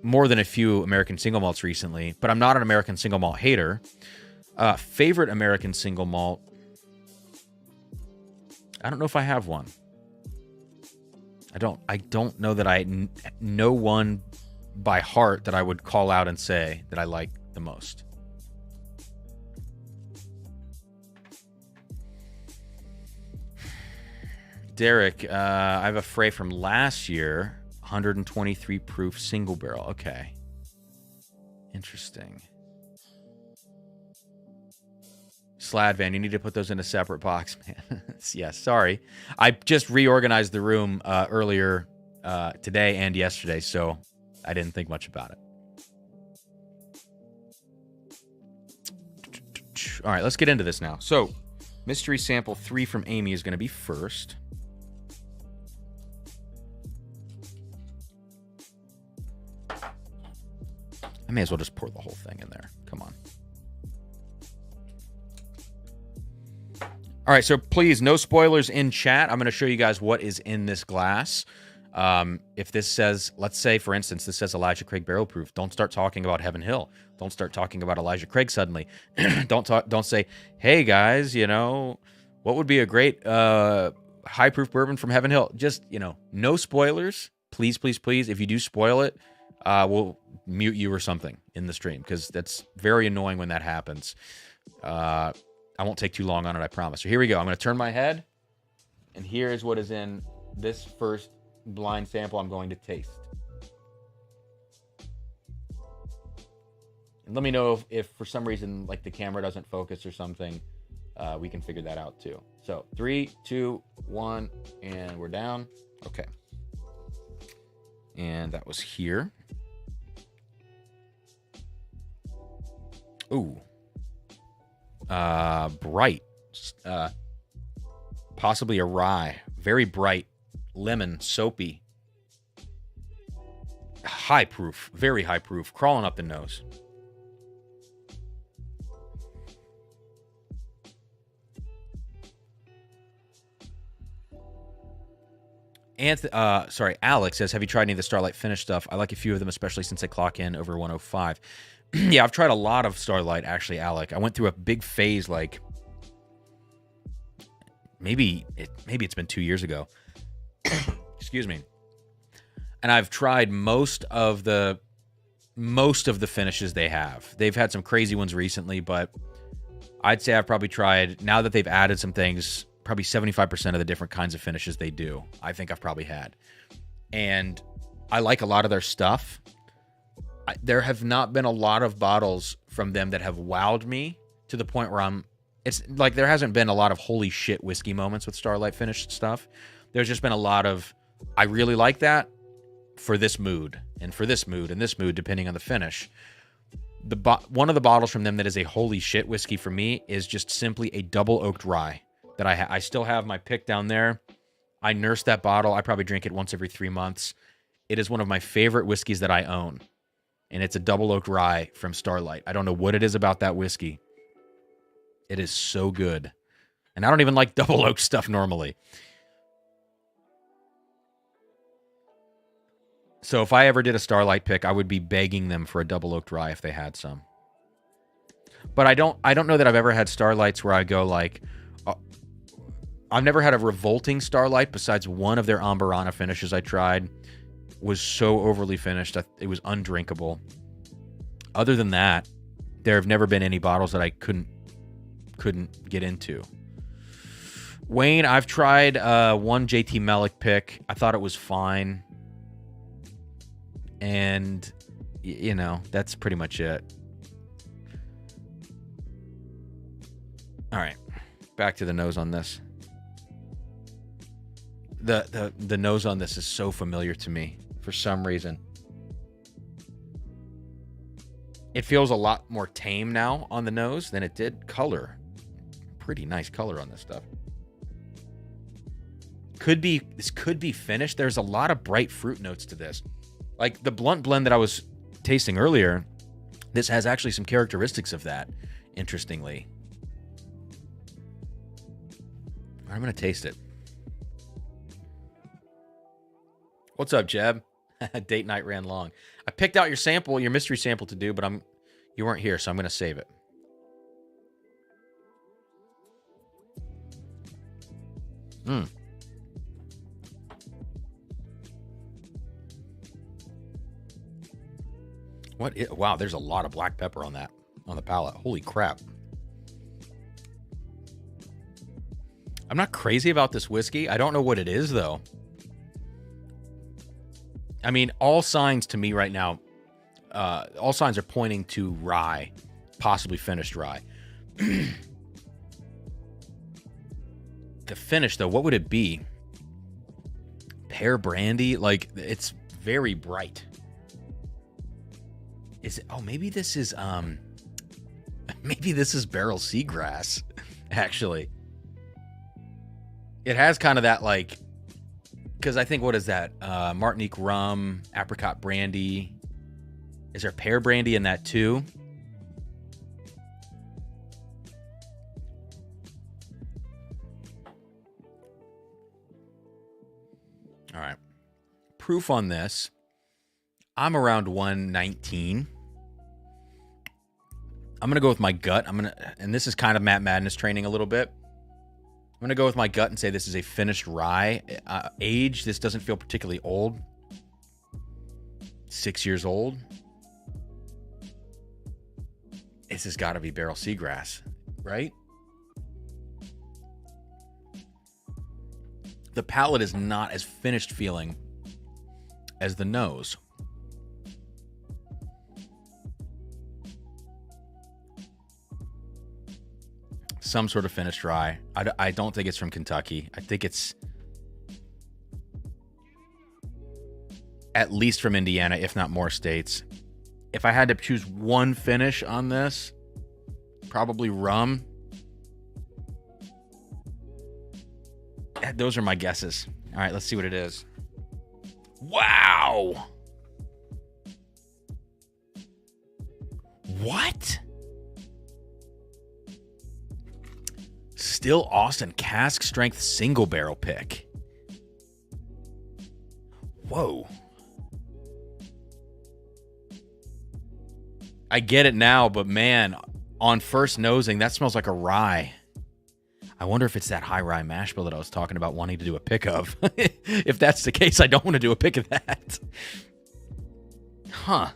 more than a few American single malts recently. But I'm not an American single malt hater. Favorite American single malt? I don't know if I have one. I don't know that I know one by heart that I would call out and say that I like the most. Derek, I have a Frey from last year, 123 proof single barrel. Okay. Interesting. Sladvan, you need to put those in a separate box, man. Yeah, sorry. I just reorganized the room earlier today and yesterday, so I didn't think much about it. All right, let's get into this now. So, mystery sample 3 from Amy is going to be first. I may as well just pour the whole thing in there. Come on. All right, so please, no spoilers in chat. I'm going to show you guys what is in this glass. If this says, let's say, for instance, this says Elijah Craig Barrel Proof, don't start talking about Heaven Hill. Don't start talking about Elijah Craig suddenly. Don't say, hey, guys, what would be a great high-proof bourbon from Heaven Hill? Just, no spoilers. Please, please, please. If you do spoil it, we'll mute you or something in the stream, because that's very annoying when that happens. I won't take too long on it, I promise. So here we go. I'm going to turn my head, and here is what is in this first blind sample I'm going to taste. And let me know if for some reason, like, the camera doesn't focus or something, we can figure that out too. So 3, 2, 1, and we're down. Okay. And that was here. Ooh. Bright, possibly a rye, very bright, lemon, soapy, high proof, very high proof, crawling up the nose. Alex says, have you tried any of the Starlight Finish stuff? I like a few of them, especially since they clock in over 105. Yeah, I've tried a lot of Starlight, actually, Alec. I went through a big phase, like, maybe it's been 2 years ago. Excuse me. And I've tried most of the finishes they have. They've had some crazy ones recently, but I'd say I've probably tried, now that they've added some things, probably 75% of the different kinds of finishes they do, I think I've probably had. And I like a lot of their stuff. There have not been a lot of bottles from them that have wowed me to the point where it's like there hasn't been a lot of holy shit whiskey moments with Starlight finished stuff. There's just been a lot of, I really like that for this mood, and for this mood, and this mood, depending on the finish. One of the bottles from them that is a holy shit whiskey for me is just simply a double oaked rye that I still have my pick down there. I nurse that bottle. I probably drink it once every 3 months. It is one of my favorite whiskeys that I own. And it's a double oaked rye from Starlight. I don't know what it is about that whiskey. It is so good. And I don't even like double oak stuff normally. So if I ever did a Starlight pick, I would be begging them for a double oaked rye if they had some. But I don't know that I've ever had Starlights where I go like, I've never had a revolting Starlight besides one of their Ambarana finishes I tried. Was so overly finished that it was undrinkable. Other than that, there have never been any bottles that I couldn't get into. Wayne, I've tried one JT Melick pick. I thought it was fine. And, you know, that's pretty much it. All right, back to the nose on this. The nose on this is so familiar to me for some reason. It feels a lot more tame now on the nose than it did color. Pretty nice color on this stuff. This could be finished. There's a lot of bright fruit notes to this. Like the blunt blend that I was tasting earlier, this has actually some characteristics of that, interestingly. I'm going to taste it. What's up, Jeb? Date night ran long. I picked out your sample, your mystery sample to do, but you weren't here, so I'm going to save it. Wow, there's a lot of black pepper on that, on the palate. Holy crap. I'm not crazy about this whiskey. I don't know what it is, though. I mean, all signs to me right now, all signs are pointing to rye, possibly finished rye. The finish, though, what would it be? Pear brandy? Like, it's very bright. Is it? Oh, maybe this is barrel seagrass, actually. It has kind of that, like, because I think, what is that? Martinique rum, apricot brandy. Is there pear brandy in that too? All right. Proof on this. I'm around 119. I'm going to go with my gut. And this is kind of Matt Madness training a little bit. I'm going to go with my gut and say this is a finished rye. Age, this doesn't feel particularly old. 6 years old. This has got to be barrel seagrass, right? The palate is not as finished feeling as the nose. Some sort of finished rye. I don't think it's from Kentucky. I think it's at least from Indiana, if not more states. If I had to choose one finish on this, probably rum. Those are my guesses. All right, let's see what it is. Wow! What? Still Austin cask strength single barrel pick. Whoa. I get it now, but man, on first nosing, that smells like a rye. I wonder if it's that high rye mash bill that I was talking about wanting to do a pick of. If that's the case, I don't want to do a pick of that. Huh.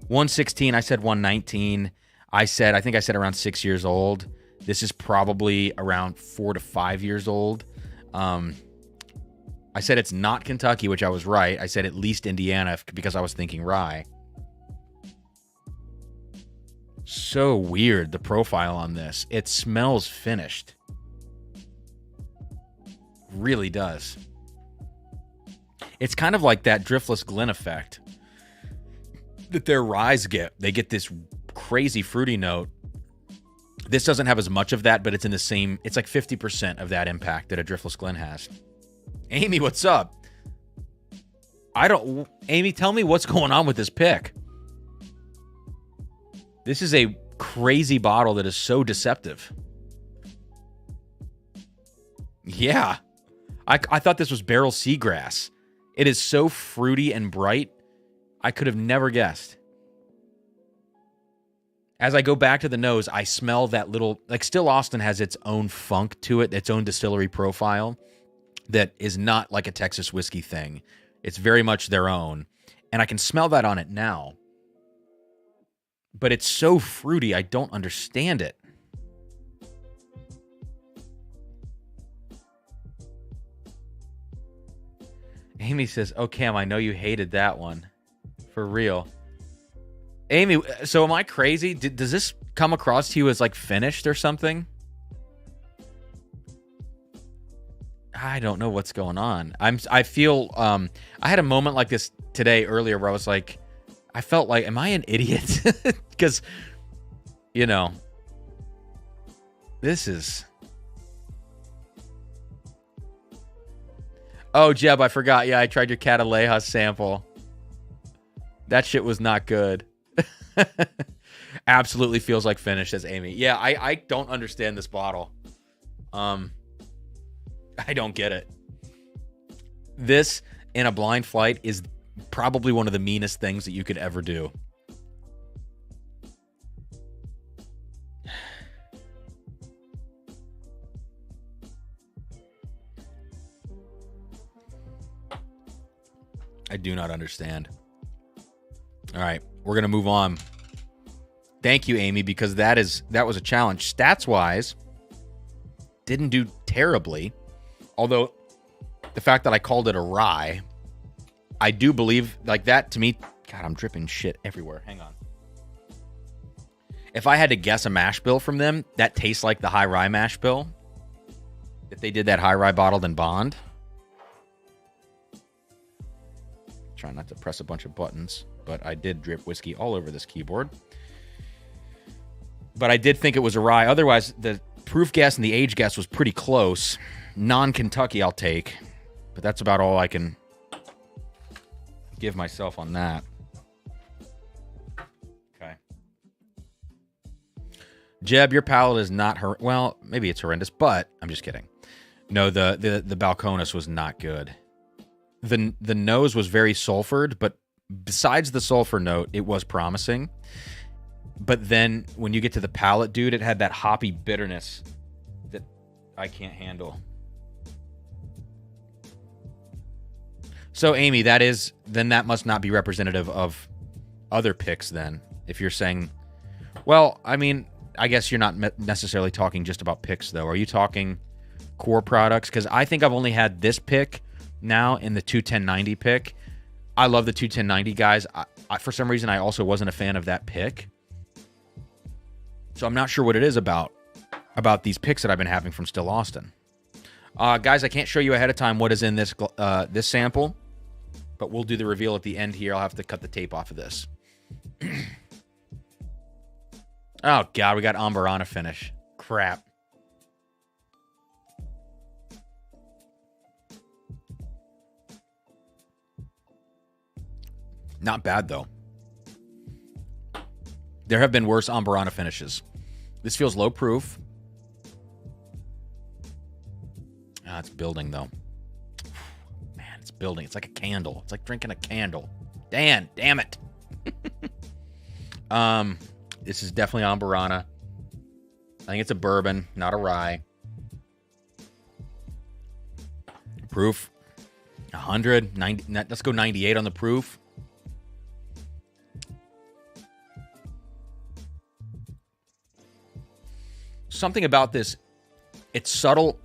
116, I said 119. I think I said around 6 years old. This is probably around 4 to 5 years old. I said it's not Kentucky, which I was right. I said at least Indiana because I was thinking rye. So weird, the profile on this. It smells finished. Really does. It's kind of like that Driftless Glen effect that their ryes get. They get this crazy fruity note. This doesn't have as much of that, but it's in the same... It's like 50% of that impact that a Driftless Glen has. Amy, what's up? Amy, tell me what's going on with this pick. This is a crazy bottle that is so deceptive. Yeah. I thought this was barrel seagrass. It is so fruity and bright. I could have never guessed. As I go back to the nose, I smell that little... Like, Still Austin has its own funk to it, its own distillery profile that is not like a Texas whiskey thing. It's very much their own. And I can smell that on it now. But it's so fruity, I don't understand it. Amy says, "Oh, Cam, I know you hated that one. For real." Amy, so am I crazy? Does this come across to you as like finished or something? I don't know what's going on. I feel I had a moment like this today earlier where I was like, I felt like, am I an idiot? Because, you know, this is... Oh, Jeb, I forgot. Yeah, I tried your Cataleja sample. That shit was not good. Absolutely feels like finished, as Amy. Yeah, I don't understand this bottle. I don't get it. This in a blind flight is probably one of the meanest things that you could ever do. I do not understand. All right, we're going to move on. Thank you, Amy, because that was a challenge. Stats-wise, didn't do terribly. Although, the fact that I called it a rye, I do believe, like that, to me... God, I'm dripping shit everywhere. Hang on. If I had to guess a mash bill from them, that tastes like the high rye mash bill. If they did that high rye bottled in bond. Trying not to press a bunch of buttons, but I did drip whiskey all over this keyboard. But I did think it was a rye. Otherwise, the proof guess and the age guess was pretty close. Non-Kentucky I'll take, but that's about all I can give myself on that. Okay. Jeb, your palate is not well, maybe it's horrendous, but I'm just kidding. No, the Balcones was not good. The nose was very sulfured, but besides the sulfur note, it was promising. But then when you get to the palate, dude, it had that hoppy bitterness that I can't handle. So, Amy, that must not be representative of other picks then, if you're saying... Well, I mean, I guess you're not necessarily talking just about picks, though. Are you talking core products? Because I think I've only had this pick now in the 21090 pick. I love the 21090, guys. I for some reason, I also wasn't a fan of that pick. So I'm not sure what it is about these picks that I've been having from Still Austin. Guys, I can't show you ahead of time what is in this this sample, but we'll do the reveal at the end here. I'll have to cut the tape off of this. Oh, God, we got Amburana finish. Crap. Not bad, though. There have been worse Amburana finishes. This feels low proof. Ah, it's building, though. Man, it's building. It's like a candle. It's like drinking a candle. Damn it. This is definitely Amburana. I think it's a bourbon, not a rye. Proof 100, 90. Let's go 98 on the proof. Something about this, it's subtle.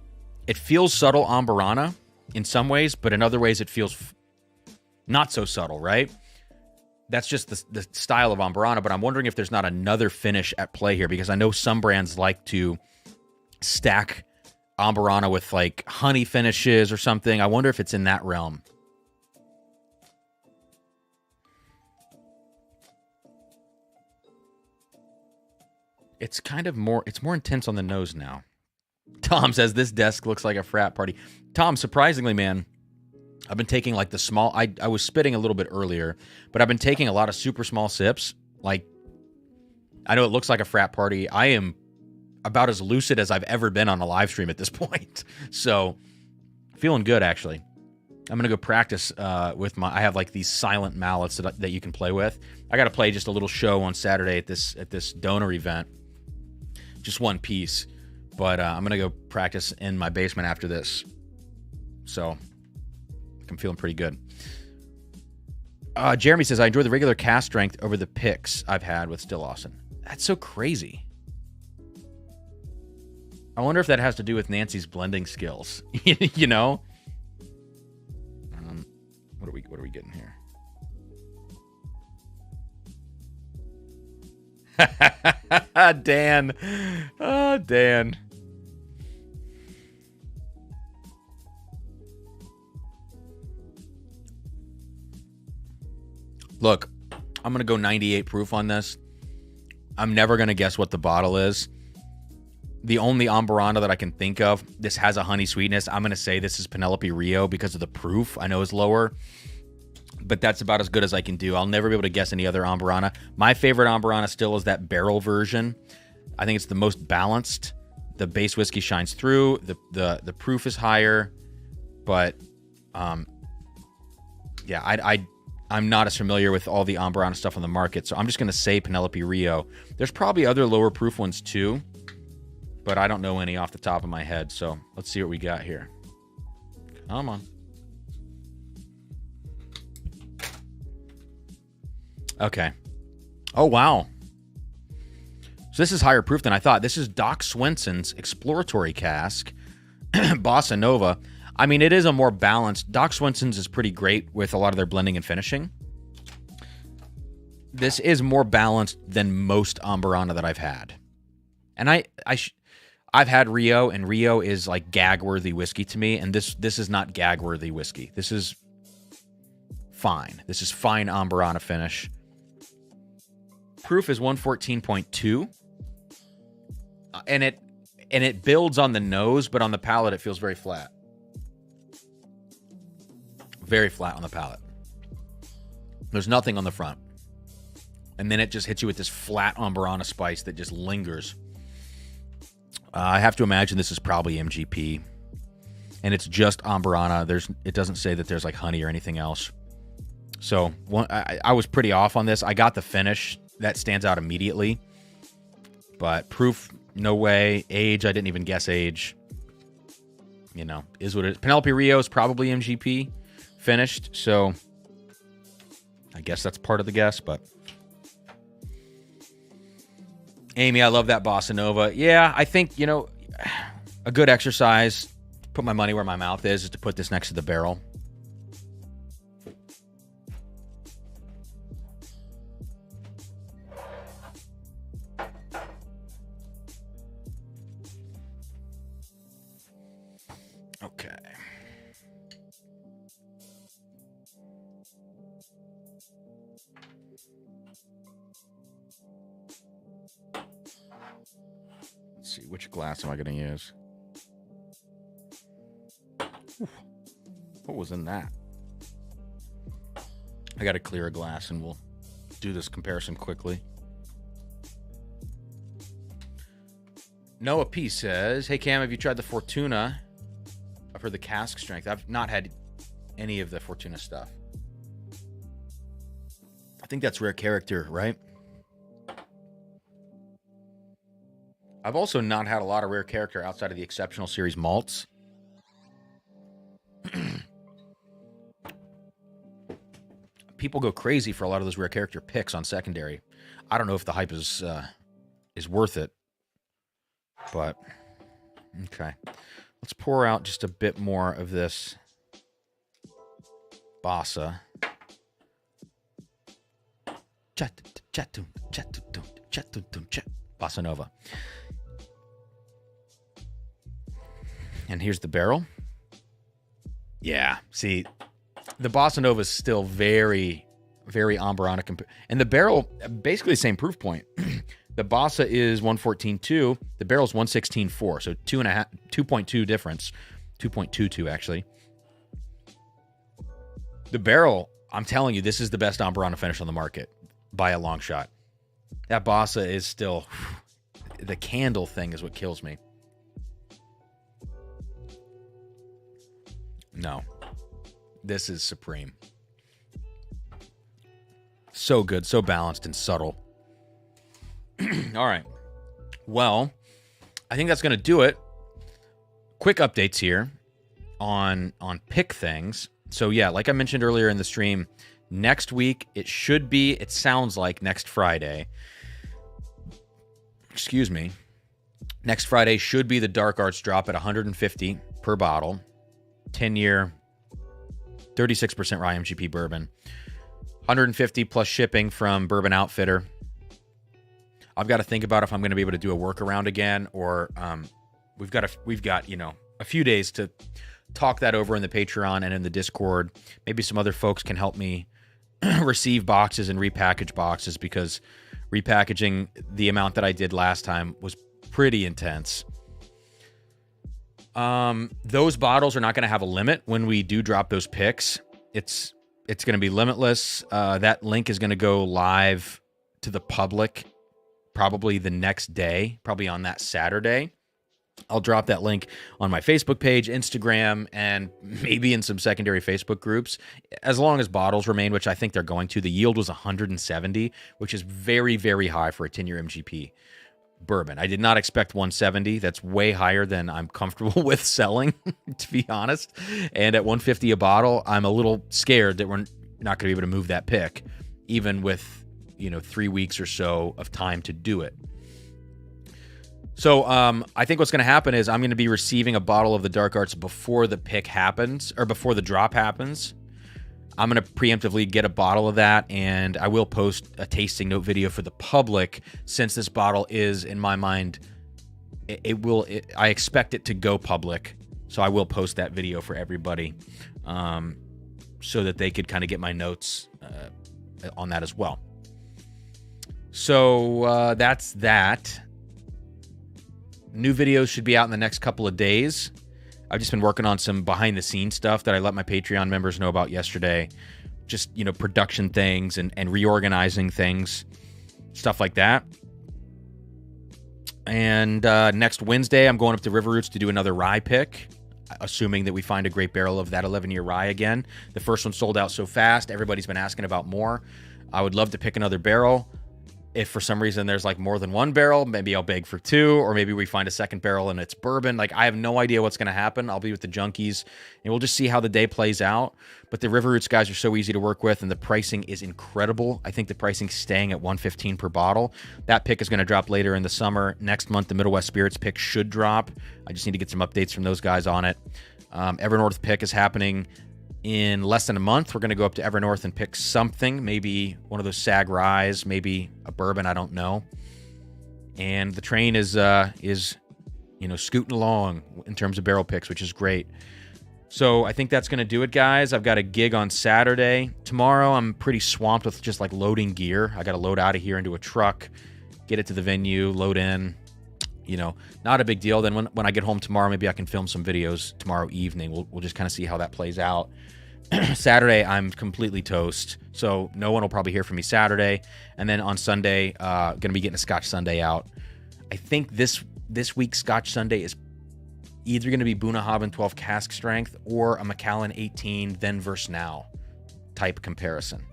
It feels subtle Amburana in some ways, but in other ways it feels not so subtle, right? That's just the style of Amburana, but I'm wondering if there's not another finish at play here, because I know some brands like to stack Amburana with like honey finishes or something. I wonder if it's in that realm. It's kind of more, it's more intense on the nose now. Tom says, this desk looks like a frat party. Tom, surprisingly, man, I've been taking like the small, I was spitting a little bit earlier, but I've been taking a lot of super small sips. Like, I know it looks like a frat party. I am about as lucid as I've ever been on a live stream at this point. So, feeling good, actually. I'm going to go practice with I have like these silent mallets that you can play with. I got to play just a little show on Saturday at this donor event. Just one piece. But I'm going to go practice in my basement after this. So, I'm feeling pretty good. Jeremy says, I enjoy the regular cast strength over the picks I've had with Still Austin. That's so crazy. I wonder if that has to do with Nancy's blending skills. You know? What are we getting here? Dan. Oh, Dan. Look, I'm going to go 98 proof on this. I'm never going to guess what the bottle is. The only Amburana that I can think of, this has a honey sweetness. I'm going to say this is Penelope Rio because of the proof. I know it's lower, but that's about as good as I can do. I'll never be able to guess any other Amburana. My favorite Amburana still is that barrel version. I think it's the most balanced. The base whiskey shines through. The proof is higher, but yeah, I'm not as familiar with all the Amburana stuff on the market, so I'm just going to say Penelope Rio. There's probably other lower proof ones too, but I don't know any off the top of my head, so let's see what we got here. Come on. Okay. Oh, wow. So this is higher proof than I thought. This is Doc Swenson's Exploratory Cask, Bossa Nova. I mean, it is a more balanced. Doc Swenson's is pretty great with a lot of their blending and finishing. This is more balanced than most Amburana that I've had. And I've had Rio, and Rio is like gag-worthy whiskey to me, and this is not gag-worthy whiskey. This is fine. This is fine Amburana finish. Proof is 114.2. And it builds on the nose, but on the palate it feels very flat. Very flat on the palate. There's nothing on the front. And then it just hits you with this flat Amburana spice that just lingers. I have to imagine this is probably MGP. And it's just Amburana. It doesn't say that there's like honey or anything else. So I was pretty off on this. I got the finish. That stands out immediately. But proof, no way. Age, I didn't even guess age. You know, is what it is. Penelope Rio is probably MGP finished, so I guess that's part of the guess, but Amy, I love that Bossa Nova. Yeah, I think, you know, a good exercise, put my money where my mouth is to put this next to the barrel. Okay. Let's see, which glass am I going to use? Oof. What was in that? I got to clear a glass and we'll do this comparison quickly. Noah P says, hey Cam, have you tried the Fortuna? I've heard the cask strength. I've not had any of the Fortuna stuff. I think that's rare character, right? I've also not had a lot of rare character outside of the Exceptional Series malts. People go crazy for a lot of those rare character picks on secondary. I don't know if the hype is worth it, but okay. Let's pour out just a bit more of this Bossa. Bossa Nova. And here's the barrel. Yeah, see, the Bossa Nova is still very, very Amburana. And the barrel, basically the same proof point. The Bossa is 114.2. The barrel's 116.4. So 2.2 difference. 2.22 actually. The barrel, I'm telling you, this is the best Amburana finish on the market by a long shot. That Bossa is still, the candle thing is what kills me. No, this is supreme. So good, so balanced and subtle. All right. Well, I think that's going to do it. Quick updates here on pick things. So yeah, like I mentioned earlier in the stream, next week it sounds like next Friday. Excuse me. Next Friday should be the Dark Arts drop at $150 per bottle. 10-year 36% rye MGP bourbon. 150 plus shipping from Bourbon Outfitter. I've got to think about if I'm going to be able to do a workaround again, or we've got a few days to talk that over in the Patreon and in the Discord. Maybe some other folks can help me receive boxes and repackage boxes, because repackaging the amount that I did last time was pretty intense. Those bottles are not going to have a limit when we do drop those picks. It's going to be limitless. That link is going to go live to the public probably the next day, probably on that Saturday. I'll drop that link on my Facebook page, Instagram, and maybe in some secondary Facebook groups, as long as bottles remain, which I think they're going to. The yield was 170, which is very, very high for a 10-year MGP bourbon. I did not expect 170. That's way higher than I'm comfortable with selling, to be honest. And at 150 a bottle, I'm a little scared that we're not going to be able to move that pick, even with 3 weeks or so of time to do it. So I think what's going to happen is I'm going to be receiving a bottle of the Dark Arts before the pick happens, or before the drop happens. I'm going to preemptively get a bottle of that, and I will post a tasting note video for the public, since this bottle is, in my mind, I expect it to go public. So I will post that video for everybody, so that they could kind of get my notes on that as well. So that's that. New videos should be out in the next couple of days. I've just been working on some behind the scenes stuff that I let my Patreon members know about yesterday. Just, production things and reorganizing things, stuff like that. And next Wednesday, I'm going up to River Roots to do another rye pick, assuming that we find a great barrel of that 11-year rye again. The first one sold out so fast, everybody's been asking about more. I would love to pick another barrel. If for some reason there's more than one barrel, maybe I'll beg for two, or maybe we find a second barrel and it's bourbon. I have no idea what's going to happen. I'll be with the junkies, and we'll just see how the day plays out. But the River Roots guys are so easy to work with, and the pricing is incredible. I think the pricing's staying at $115 per bottle. That pick is going to drop later in the summer. Next month, the Middle West Spirits pick should drop. I just need to get some updates from those guys on it. Evernorth pick is happening in less than a month. We're going to go up to Evernorth and pick something, maybe one of those Sag Ryes, maybe a bourbon, I don't know. And the train is scooting along in terms of barrel picks, which is great. So I think that's going to do it, guys. I've got a gig on Saturday. Tomorrow I'm pretty swamped with just loading gear. I got to load out of here into a truck, get it to the venue, load in. Not a big deal. Then when I get home tomorrow, maybe I can film some videos tomorrow evening. We'll just kind of see how that plays out. Saturday, I'm completely toast, so no one will probably hear from me Saturday. And then on Sunday, going to be getting a Scotch Sunday out. I think this week's Scotch Sunday is either going to be Bunnahabhain 12 cask strength or a Macallan 18 then versus now type comparison.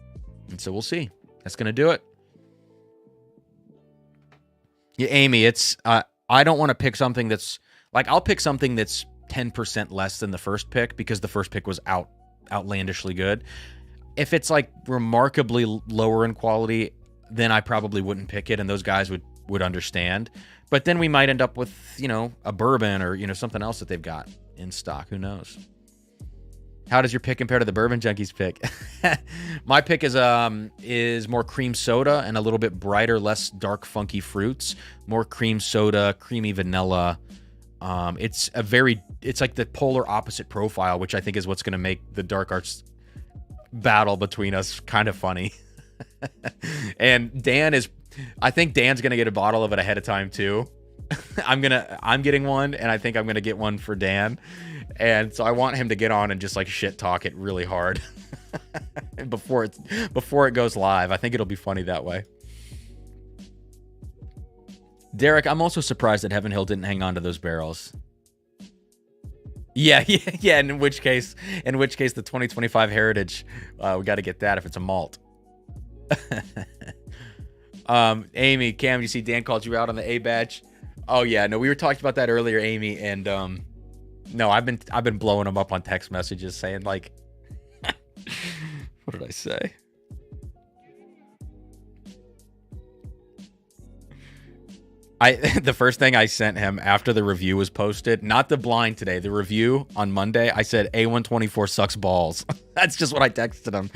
And so we'll see. That's going to do it. Yeah, Amy, it's I don't want to pick something that's I'll pick something that's 10% less than the first pick, because the first pick was outlandishly good. If it's remarkably lower in quality, then I probably wouldn't pick it, and those guys would understand. But then we might end up with a bourbon or something else that they've got in stock. Who knows? How does your pick compare to the Bourbon Junkies pick? My pick is more cream soda and a little bit brighter, less dark, funky fruits. More cream soda, creamy vanilla. It's like the polar opposite profile, which I think is what's going to make the Dark Arts battle between us kind of funny. And I think Dan's going to get a bottle of it ahead of time too. I'm getting one, and I think I'm going to get one for Dan. And so I want him to get on and just shit talk it really hard before it goes live. I think it'll be funny that way. Derek, I'm also surprised that Heaven Hill didn't hang on to those barrels. Yeah. In which case, the 2025 Heritage, we got to get that if it's a malt. Amy, Cam, you see Dan called you out on the A badge? Oh yeah, no, we were talking about that earlier, Amy, and no, I've been blowing him up on text messages saying what did I say? The first thing I sent him after the review was posted, not the blind today, the review on Monday, I said A124 sucks balls. That's just what I texted him.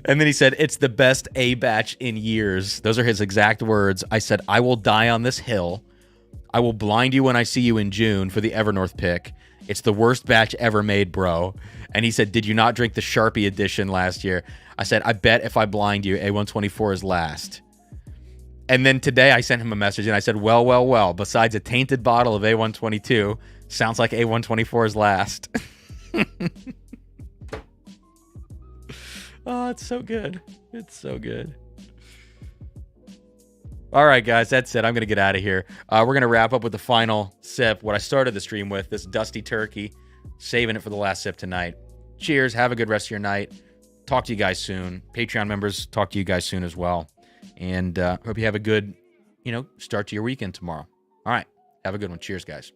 And then he said, it's the best A batch in years. Those are his exact words. I said, I will die on this hill. I will blind you when I see you in June for the Evernorth pick. It's the worst batch ever made, bro. And he said, did you not drink the Sharpie edition last year? I said, I bet if I blind you, A124 is last. And then today I sent him a message and I said, well, besides a tainted bottle of A122, sounds like A124 is last. Oh, it's so good. It's so good. All right, guys, that's it. I'm going to get out of here. We're going to wrap up with the final sip, what I started the stream with, this Dusty Turkey, saving it for the last sip tonight. Cheers. Have a good rest of your night. Talk to you guys soon. Patreon members, talk to you guys soon as well. And hope you have a good, start to your weekend tomorrow. All right. Have a good one. Cheers, guys.